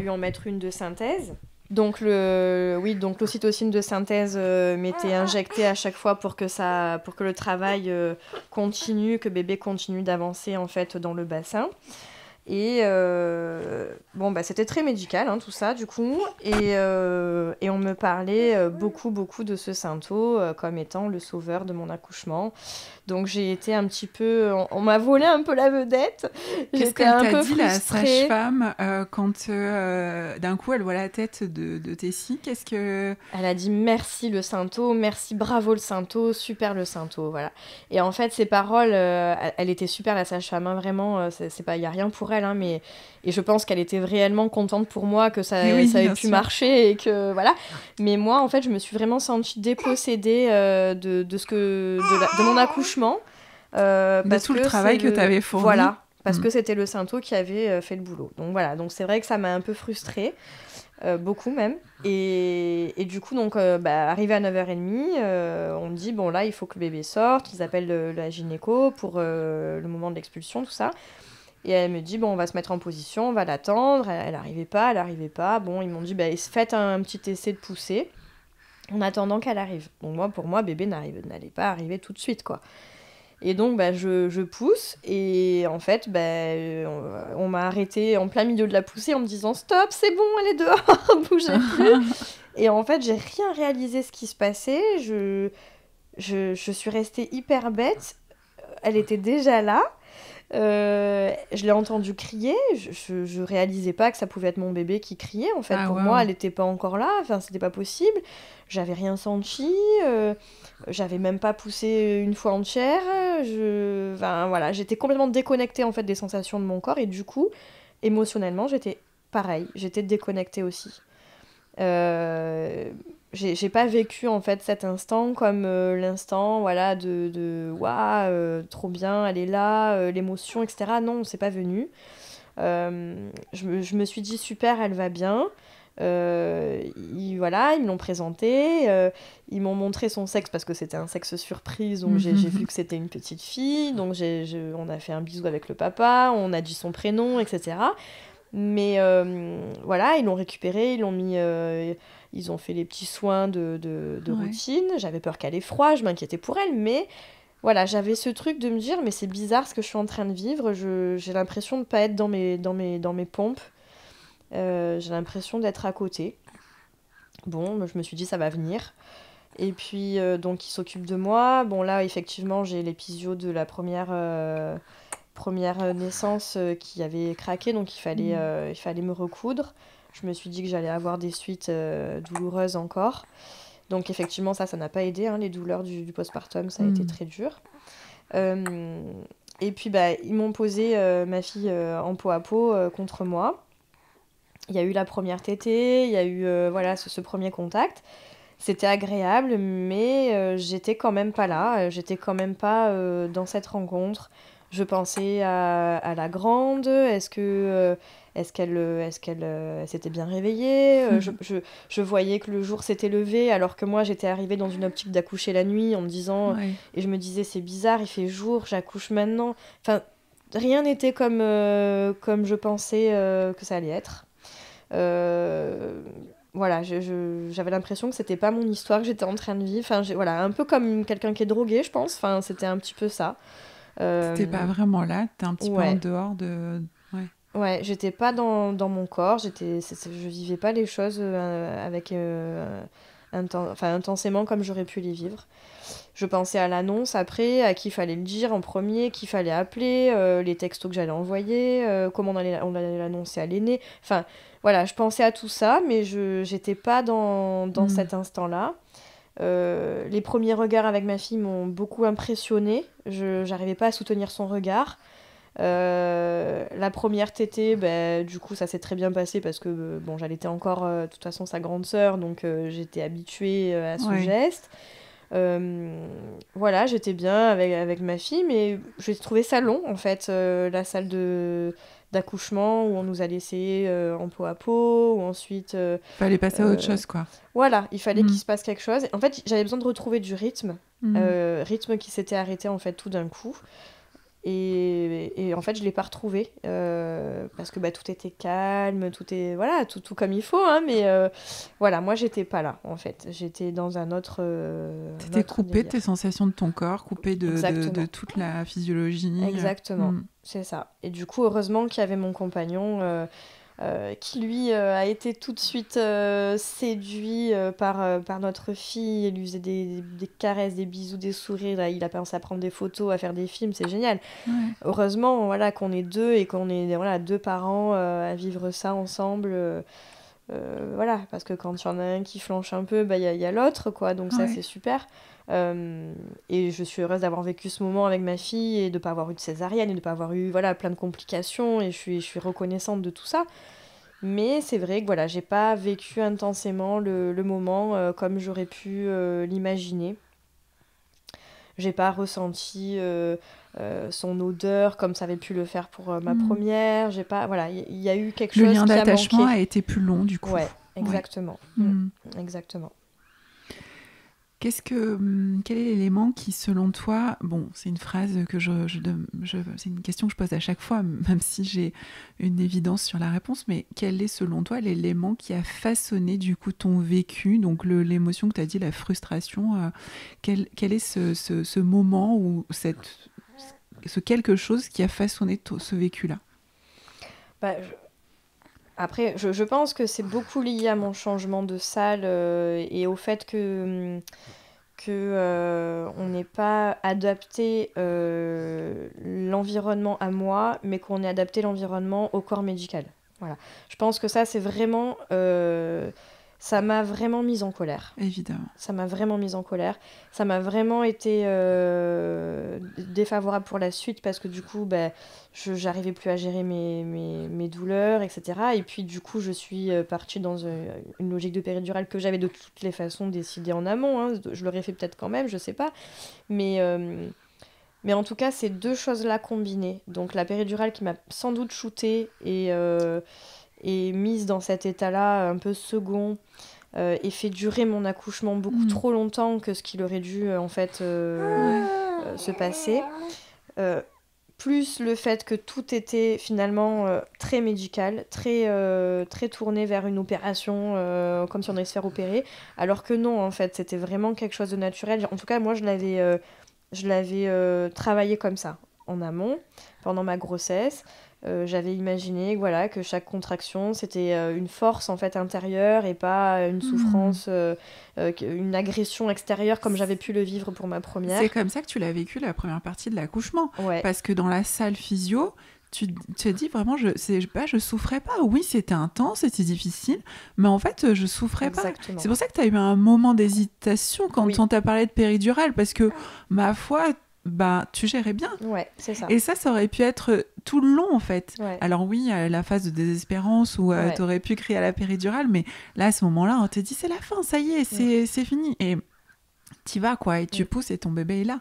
en mettre une de synthèse. Donc, donc l'ocytocine de synthèse m'était injectée à chaque fois pour que le travail continue, que bébé continue d'avancer en fait dans le bassin. Et c'était très médical, hein, tout ça, du coup. Et on me parlait beaucoup de ce Sainto comme étant le sauveur de mon accouchement. Donc j'ai été un petit peu... On m'a volé un peu la vedette. Qu'est-ce qu'elle t'a dit, la sage-femme, quand d'un coup elle voit la tête de Tessie? Qu'est-ce que... Elle a dit merci le Sainto, merci, bravo le Sainto, super le Sainto, voilà. Et en fait, ces paroles, elle était super la sage-femme, hein, vraiment, c'est pas, y a rien pour elle, hein, mais... Et je pense qu'elle était réellement contente pour moi que ça ait pu marcher et que voilà. Mais moi, en fait, je me suis vraiment sentie dépossédée de mon accouchement. De tout le travail que tu avais fourni. Voilà, parce que c'était le Sainto qui avait fait le boulot. Donc voilà, donc c'est vrai que ça m'a un peu frustrée, beaucoup même. Et du coup, donc, arrivé à 9h30, on me dit, bon là, il faut que le bébé sorte. Ils appellent la gynéco pour le moment de l'expulsion, tout ça. Et elle me dit, bon, on va se mettre en position, on va l'attendre. Elle n'arrivait pas. Bon, ils m'ont dit, faites un petit essai de poussée en attendant qu'elle arrive. Donc pour moi, bébé n'allait pas arriver tout de suite, quoi. Et donc, je pousse. Et en fait, on m'a arrêtée en plein milieu de la poussée en me disant, stop, c'est bon, elle est dehors, bougez plus. Et en fait, j'ai rien réalisé ce qui se passait. Je suis restée hyper bête. Elle était déjà là. Je l'ai entendu crier, je réalisais pas que ça pouvait être mon bébé qui criait, en fait. Pour moi, elle était pas encore là, enfin, c'était pas possible. J'avais rien senti, j'avais même pas poussé une fois entière. Enfin, voilà, j'étais complètement déconnectée, en fait, des sensations de mon corps, et du coup, émotionnellement, j'étais pareil, j'étais déconnectée aussi. J'ai pas vécu en fait cet instant comme l'instant voilà de waouh, trop bien, elle est là, l'émotion, etc. Non, c'est pas venu. Je me suis dit super, elle va bien. Ils me l'ont présentée, ils m'ont montré son sexe parce que c'était un sexe surprise, donc j'ai vu que c'était une petite fille, donc on a fait un bisou avec le papa, on a dit son prénom, etc. Mais voilà, ils l'ont récupéré, ils l'ont mis, ils ont fait les petits soins de routine. J'avais peur qu'elle ait froid, je m'inquiétais pour elle, mais voilà, j'avais ce truc de me dire, mais c'est bizarre ce que je suis en train de vivre. J'ai l'impression de ne pas être dans mes pompes. J'ai l'impression d'être à côté. Bon, je me suis dit, ça va venir. Et puis, donc, ils s'occupent de moi. Bon, là, effectivement, j'ai l'épisio de la première naissance qui avait craqué, donc il fallait me recoudre. Je me suis dit que j'allais avoir des suites douloureuses encore. Donc effectivement, ça n'a pas aidé, hein, les douleurs du postpartum, ça a été très dur. Et puis, ils m'ont posé ma fille en peau à peau contre moi. Il y a eu la première tétée, il y a eu ce premier contact. C'était agréable, mais j'étais quand même pas là. J'étais quand même pas dans cette rencontre. Je pensais à la grande. Est-ce qu'elle s'était bien réveillée? Je voyais que le jour s'était levé, alors que moi, j'étais arrivée dans une optique d'accoucher la nuit en me disant... Ouais. Et je me disais, c'est bizarre, il fait jour, j'accouche maintenant. Enfin, rien n'était comme je pensais que ça allait être. Voilà, j'avais l'impression que c'était pas mon histoire que j'étais en train de vivre. Enfin, un peu comme quelqu'un qui est drogué, je pense. Enfin, c'était un petit peu ça. T'étais pas vraiment là, t'es un petit peu en dehors de... Ouais, j'étais pas dans mon corps, je vivais pas les choses avec intensément comme j'aurais pu les vivre. Je pensais à l'annonce après, à qui fallait le dire en premier, qui fallait appeler, les textos que j'allais envoyer, comment on allait l'annoncer à l'aîné. Enfin, voilà, je pensais à tout ça, mais j'étais pas dans cet instant-là. Les premiers regards avec ma fille m'ont beaucoup impressionnée. J'arrivais pas à soutenir son regard. La première tétée, du coup, ça s'est très bien passé parce que j'allatais encore, de toute façon, sa grande sœur, donc j'étais habituée à ce geste. Voilà, j'étais bien avec ma fille, mais j'ai trouvé ça long, en fait, la salle d'accouchement où on nous a laissé en peau à peau, ou ensuite... fallait passer à autre chose, quoi. Voilà, il fallait qu'il se passe quelque chose. En fait, j'avais besoin de retrouver du rythme, rythme qui s'était arrêté, en fait, tout d'un coup. Et en fait, je l'ai pas retrouvé parce que tout était calme, tout comme il faut, hein, mais voilà, moi j'étais pas là en fait, j'étais dans un autre. T'étais coupée de tes sensations de ton corps, coupée de toute la physiologie. Exactement, c'est ça. Et du coup, heureusement qu'il y avait mon compagnon qui lui a été tout de suite séduit par notre fille. Il lui faisait des caresses, des bisous, des sourires. Là, il a pensé à prendre des photos, à faire des films, c'est génial. Ouais. Heureusement voilà, qu'on est deux et qu'on est deux parents à vivre ça ensemble. Voilà, parce que quand il y en a un qui flanche un peu, y a l'autre, quoi. Donc ça, c'est super. Et je suis heureuse d'avoir vécu ce moment avec ma fille et de ne pas avoir eu de césarienne et de ne pas avoir eu plein de complications. Et je suis reconnaissante de tout ça. Mais c'est vrai que j'ai pas vécu intensément le moment comme j'aurais pu l'imaginer. J'ai pas ressenti son odeur comme ça avait pu le faire pour ma première. J'ai pas, il y a eu quelque chose qui a manqué. Le lien d'attachement a été plus long du coup. Ouais, exactement. Exactement. Quel est l'élément qui, selon toi, bon, c'est une phrase que c'est une question que je pose à chaque fois, même si j'ai une évidence sur la réponse, mais quel est, selon toi, l'élément qui a façonné, du coup, ton vécu, donc l'émotion que tu as dit, la frustration, quel est ce moment ou ce quelque chose qui a façonné ce vécu-là? Après, je pense que c'est beaucoup lié à mon changement de salle et au fait que on n'ait pas adapté l'environnement à moi, mais qu'on ait adapté l'environnement au corps médical. Voilà. Je pense que ça, c'est vraiment... ça m'a vraiment mise en colère. Évidemment. Ça m'a vraiment mise en colère. Ça m'a vraiment été défavorable pour la suite parce que du coup, j'arrivais plus à gérer mes douleurs, etc. Et puis du coup, je suis partie dans une logique de péridurale que j'avais de toutes les façons décidée en amont. Hein. Je l'aurais fait peut-être quand même, je sais pas. Mais en tout cas, ces deux choses-là combinées. Donc la péridurale qui m'a sans doute shootée et mise dans cet état-là un peu second et fait durer mon accouchement beaucoup trop longtemps que ce qu'il aurait dû en fait se passer. Plus le fait que tout était finalement très médical, très tourné vers une opération, comme si on allait se faire opérer, alors que non, en fait, c'était vraiment quelque chose de naturel. En tout cas, moi, je l'avais travaillé comme ça, en amont, pendant ma grossesse. J'avais imaginé que chaque contraction c'était une force en fait intérieure et pas une souffrance, une agression extérieure comme j'avais pu le vivre pour ma première. C'est comme ça que tu l'as vécu la première partie de l'accouchement. Ouais. Parce que dans la salle physio, tu te dis vraiment, je souffrais pas. Oui, c'était intense, c'était difficile, mais en fait, je souffrais Exactement. pas. C'est pour ça que tu as eu un moment d'hésitation quand on t'a parlé de péridurale, parce que, ma foi, tu gérais bien. Ouais, c'est ça. Et ça aurait pu être tout le long, en fait. Ouais. Alors oui, la phase de désespérance où tu aurais pu crier à la péridurale, mais là, à ce moment-là, on te dit, c'est la fin, ça y est, c'est fini. Et t'y vas, quoi, et tu pousses et ton bébé est là.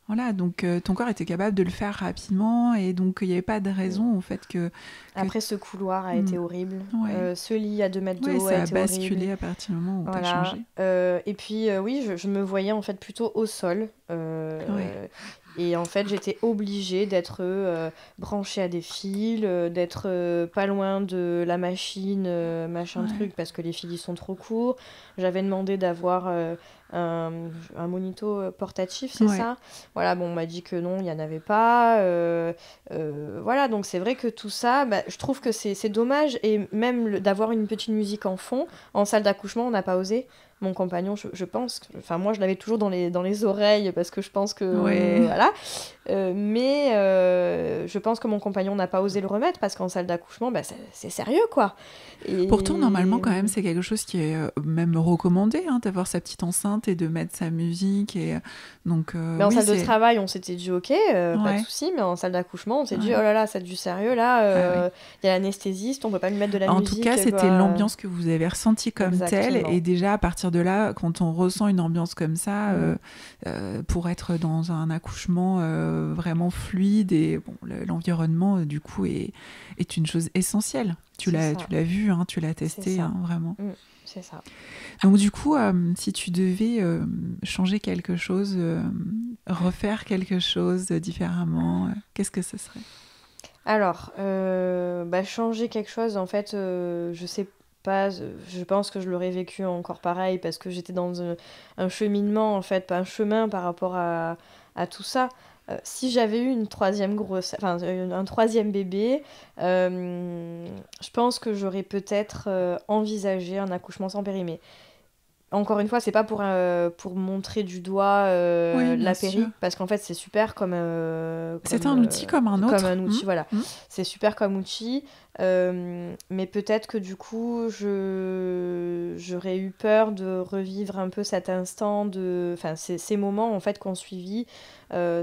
Voilà, donc ton corps était capable de le faire rapidement et donc il n'y avait pas de raison au fait que... Après, ce couloir a été horrible. Ouais. Ce lit à 2 mètres de haut a été horrible. Ça a basculé à partir du moment où t'as changé. Et puis, oui, je me voyais en fait plutôt au sol. Et en fait, j'étais obligée d'être branchée à des fils, d'être pas loin de la machine, truc, parce que les fils ils sont trop courts. J'avais demandé d'avoir un monito portatif, c'est ça. Voilà, bon, on m'a dit que non, il n'y en avait pas. Voilà, donc c'est vrai que tout ça, je trouve que c'est dommage. Et même d'avoir une petite musique en fond, en salle d'accouchement, on n'a pas osé. Mon compagnon, je pense, enfin moi je l'avais toujours dans les oreilles parce que je pense que voilà, mais je pense que mon compagnon n'a pas osé le remettre parce qu'en salle d'accouchement, c'est sérieux quoi. Et... Pourtant normalement quand même c'est quelque chose qui est même recommandé, hein, d'avoir sa petite enceinte et de mettre sa musique et donc. Mais en salle de travail on s'était dit ok, pas de souci, mais en salle d'accouchement on s'est dit oh là là c'est du sérieux là, y a l'anesthésiste, on peut pas lui mettre de la musique. En tout cas c'était l'ambiance que vous avez ressentie comme telle et déjà à partir de là, quand on ressent une ambiance comme ça, pour être dans un accouchement vraiment fluide et bon, l'environnement du coup est une chose essentielle. Tu l'as vu, hein, tu l'as testé, hein, vraiment. C'est ça. Donc du coup, si tu devais changer quelque chose, refaire quelque chose différemment, qu'est-ce que ce serait? Alors, changer quelque chose, en fait, je sais pas, je pense que je l'aurais vécu encore pareil parce que j'étais dans un cheminement, en fait, pas un chemin par rapport à tout ça. Si j'avais eu une troisième un troisième bébé, je pense que j'aurais peut-être envisagé un accouchement sans périmé. Encore une fois, c'est pas pour montrer du doigt la péri, parce qu'en fait, c'est super c'est un outil comme un autre. Comme un outil, voilà. C'est super comme outil, mais peut-être que du coup, j'aurais eu peur de revivre un peu cet instant, ces moments en fait qu'on suivit,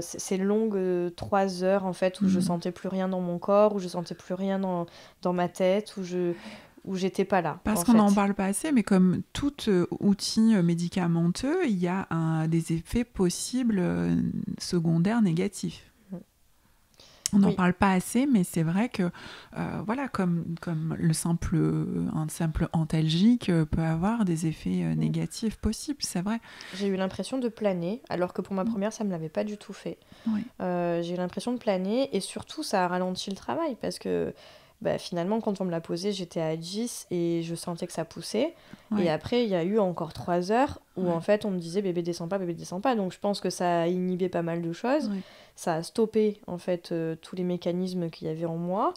ces longues 3 heures en fait où je sentais plus rien dans mon corps, où je sentais plus rien dans ma tête, où j'étais pas là. Parce qu'on n'en parle pas assez, mais comme tout outil médicamenteux, il y a des effets possibles secondaires négatifs. On n'en parle pas assez, mais c'est vrai que comme un simple antalgique peut avoir des effets négatifs possibles, c'est vrai. J'ai eu l'impression de planer, alors que pour ma première, ça ne me l'avait pas du tout fait. Oui. J'ai eu l'impression de planer, et surtout, ça a ralenti le travail, parce que finalement, quand on me l'a posé, j'étais à 10 et je sentais que ça poussait. Ouais. Et après, il y a eu encore 3 heures où en fait, on me disait bébé descend pas. Donc je pense que ça a inhibé pas mal de choses. Ouais. Ça a stoppé en fait tous les mécanismes qu'il y avait en moi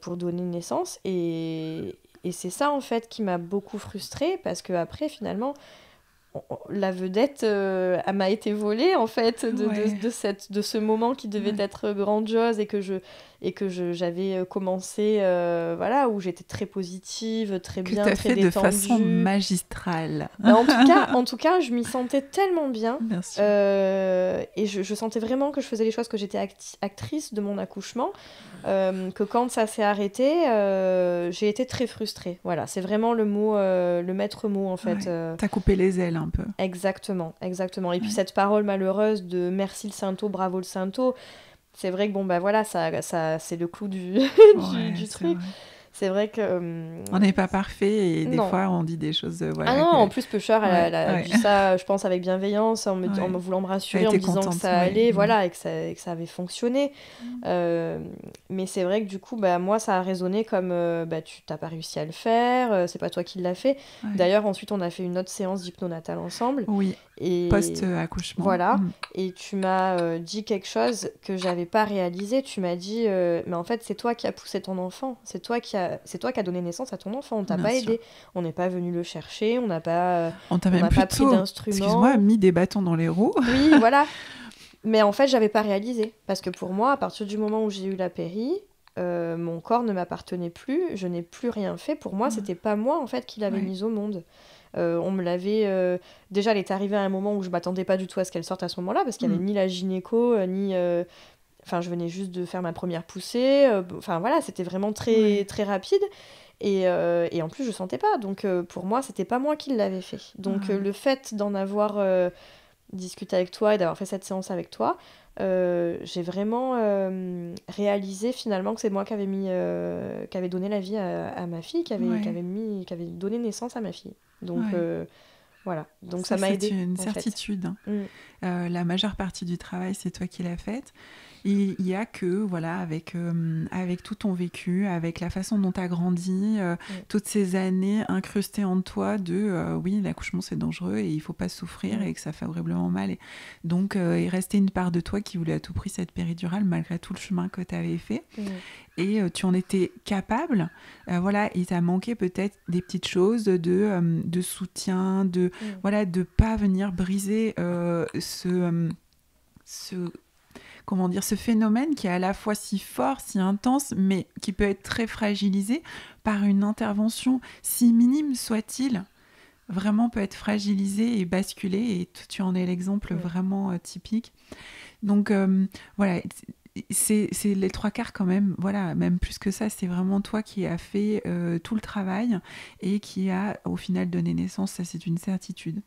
pour donner naissance. Et c'est ça en fait qui m'a beaucoup frustrée parce que après, finalement, la vedette elle m'a été volée en fait de ce moment qui devait être grandiose et que j'avais commencé où j'étais très positive, très bien, très détendue. Que tu as fait de façon magistrale. En tout cas, je m'y sentais tellement bien. Bien sûr. Et je sentais vraiment que je faisais les choses, que j'étais actrice de mon accouchement, que quand ça s'est arrêté, j'ai été très frustrée. Voilà, c'est vraiment le mot, le maître mot en fait. T'as coupé les ailes un peu. Exactement. Et puis cette parole malheureuse de merci le Sainto, bravo le Sainto, c'est vrai que ça c'est le clou du truc. Vrai. C'est vrai que... on n'est pas parfait et des fois on dit des choses... en plus Pusher, elle a dit ça, je pense, avec bienveillance, en me voulant me rassurer, en me disant que ça allait, et que ça avait fonctionné. Mais c'est vrai que du coup, moi, ça a résonné comme tu n'as pas réussi à le faire, c'est pas toi qui l'as fait. D'ailleurs, ensuite, on a fait une autre séance d'hypnonatal ensemble. Oui, post-accouchement. Voilà, et tu m'as dit quelque chose que j'avais pas réalisé. Tu m'as dit, mais en fait, c'est toi qui as poussé ton enfant, c'est toi qui as donné naissance à ton enfant, on t'a pas aidé, on n'est pas venu le chercher, on n'a pas pris d'instruments, excuse-moi, mis des bâtons dans les roues. Oui, voilà. Mais en fait, j'avais pas réalisé, parce que pour moi, à partir du moment où j'ai eu la péri, mon corps ne m'appartenait plus, je n'ai plus rien fait. Pour moi, c'était pas moi en fait qui l'avais mise au monde. On me l'avait... Déjà, elle est arrivée à un moment où je m'attendais pas du tout à ce qu'elle sorte à ce moment-là, parce qu'il n'y avait ni la gynéco, ni... je venais juste de faire ma première poussée. C'était vraiment très, très rapide. Et en plus, je sentais pas. Donc, pour moi, c'était pas moi qui l'avais fait. Donc, le fait d'en avoir discuté avec toi et d'avoir fait cette séance avec toi, j'ai vraiment réalisé finalement que c'est moi qui avait donné la vie à ma fille, qui avait donné naissance à ma fille. Donc, voilà. Donc, ça m'a aidée. C'est une certitude. Hein. La majeure partie du travail, c'est toi qui l'as faite. Il y a que, avec tout ton vécu, avec la façon dont tu as grandi, toutes ces années incrustées en toi de oui, l'accouchement c'est dangereux et il faut pas souffrir et que ça fait horriblement mal. Et donc, il restait une part de toi qui voulait à tout prix cette péridurale malgré tout le chemin que tu avais fait. Et tu en étais capable. Il t'a manqué peut-être des petites choses de soutien, de pas venir briser ce phénomène qui est à la fois si fort, si intense, mais qui peut être très fragilisé par une intervention, si minime soit-il, vraiment peut être fragilisé et basculé, et tu en es l'exemple vraiment typique. Donc c'est les 3/4 quand même, voilà, même plus que ça, c'est vraiment toi qui as fait tout le travail et qui a au final donné naissance, ça c'est une certitude.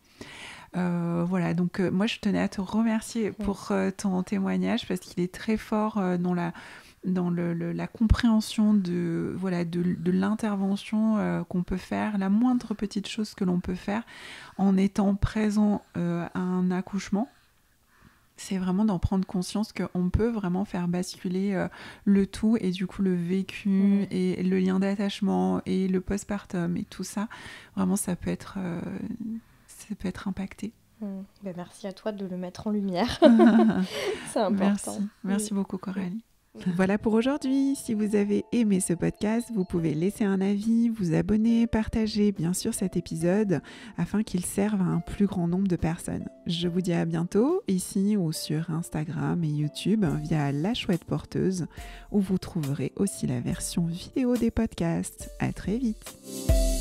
Voilà, donc moi je tenais à te remercier pour ton témoignage parce qu'il est très fort dans la compréhension de l'intervention qu'on peut faire, la moindre petite chose que l'on peut faire en étant présent à un accouchement. C'est vraiment d'en prendre conscience qu'on peut vraiment faire basculer le tout et du coup le vécu et le lien d'attachement et le postpartum et tout ça, vraiment ça peut être impacté. Ben merci à toi de le mettre en lumière. C'est important. Merci beaucoup Coralie. Voilà pour aujourd'hui. Si vous avez aimé ce podcast, vous pouvez laisser un avis, vous abonner, partager bien sûr cet épisode afin qu'il serve à un plus grand nombre de personnes. Je vous dis à bientôt ici ou sur Instagram et YouTube via La Chouette Porteuse où vous trouverez aussi la version vidéo des podcasts. À très vite.